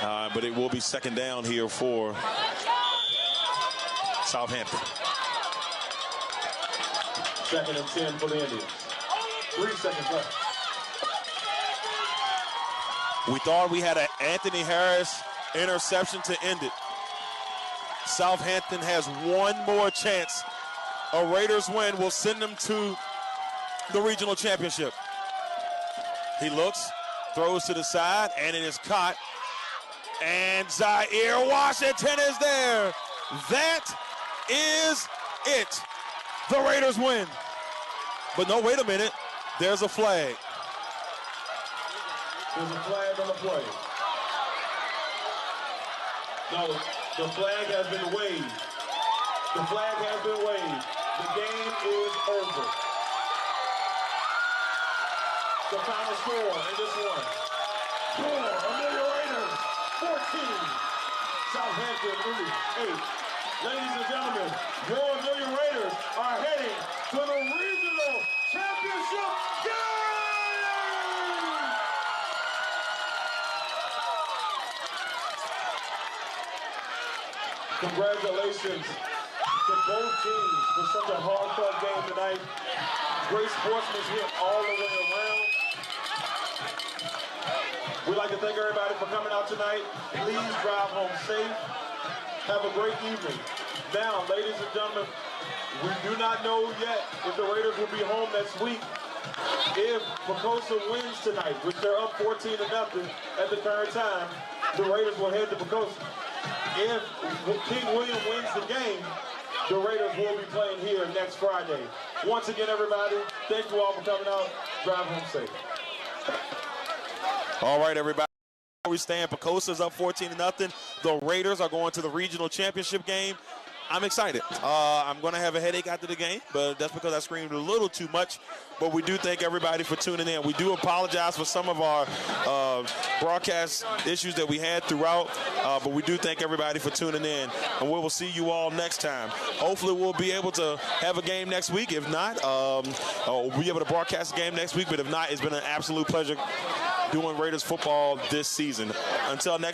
but it will be second down here for Southampton. 2nd and 10 for the Indians. 3 seconds left. We thought we had an Anthony Harris interception to end it. Southampton has one more chance. A Raiders win will send them to the regional championship. He looks, throws to the side, and it is caught. And Zaire Washington is there. That is it. The Raiders win. But no, wait a minute. There's a flag. There's a flag on the play. No, the flag has been waved. The flag has been waved. The game is over. The final score in this one. Your Amelia Raiders, 14. Southampton, 8. Ladies and gentlemen, your Amelia Raiders are heading to the regional championship game! Congratulations to both teams for such a hard-fought game tonight. Great sportsmanship all the way around. We'd like to thank everybody for coming out tonight. Please drive home safe. Have a great evening. Now, ladies and gentlemen, we do not know yet if the Raiders will be home next week. If Pocosa wins tonight, which they're up 14-0 at the current time, the Raiders will head to Pocosa. If King William wins the game, the Raiders will be playing here next Friday. Once again, everybody, thank you all for coming out. Drive home safe. All right, everybody. We stand. Pocosa's up 14-0. The Raiders are going to the regional championship game. I'm excited. I'm going to have a headache after the game, but that's because I screamed a little too much. But we do thank everybody for tuning in. We do apologize for some of our broadcast issues that we had throughout, but we do thank everybody for tuning in, and we will see you all next time. Hopefully we'll be able to have a game next week. If not, we'll be able to broadcast a game next week, but if not, it's been an absolute pleasure doing Raiders football this season. Until next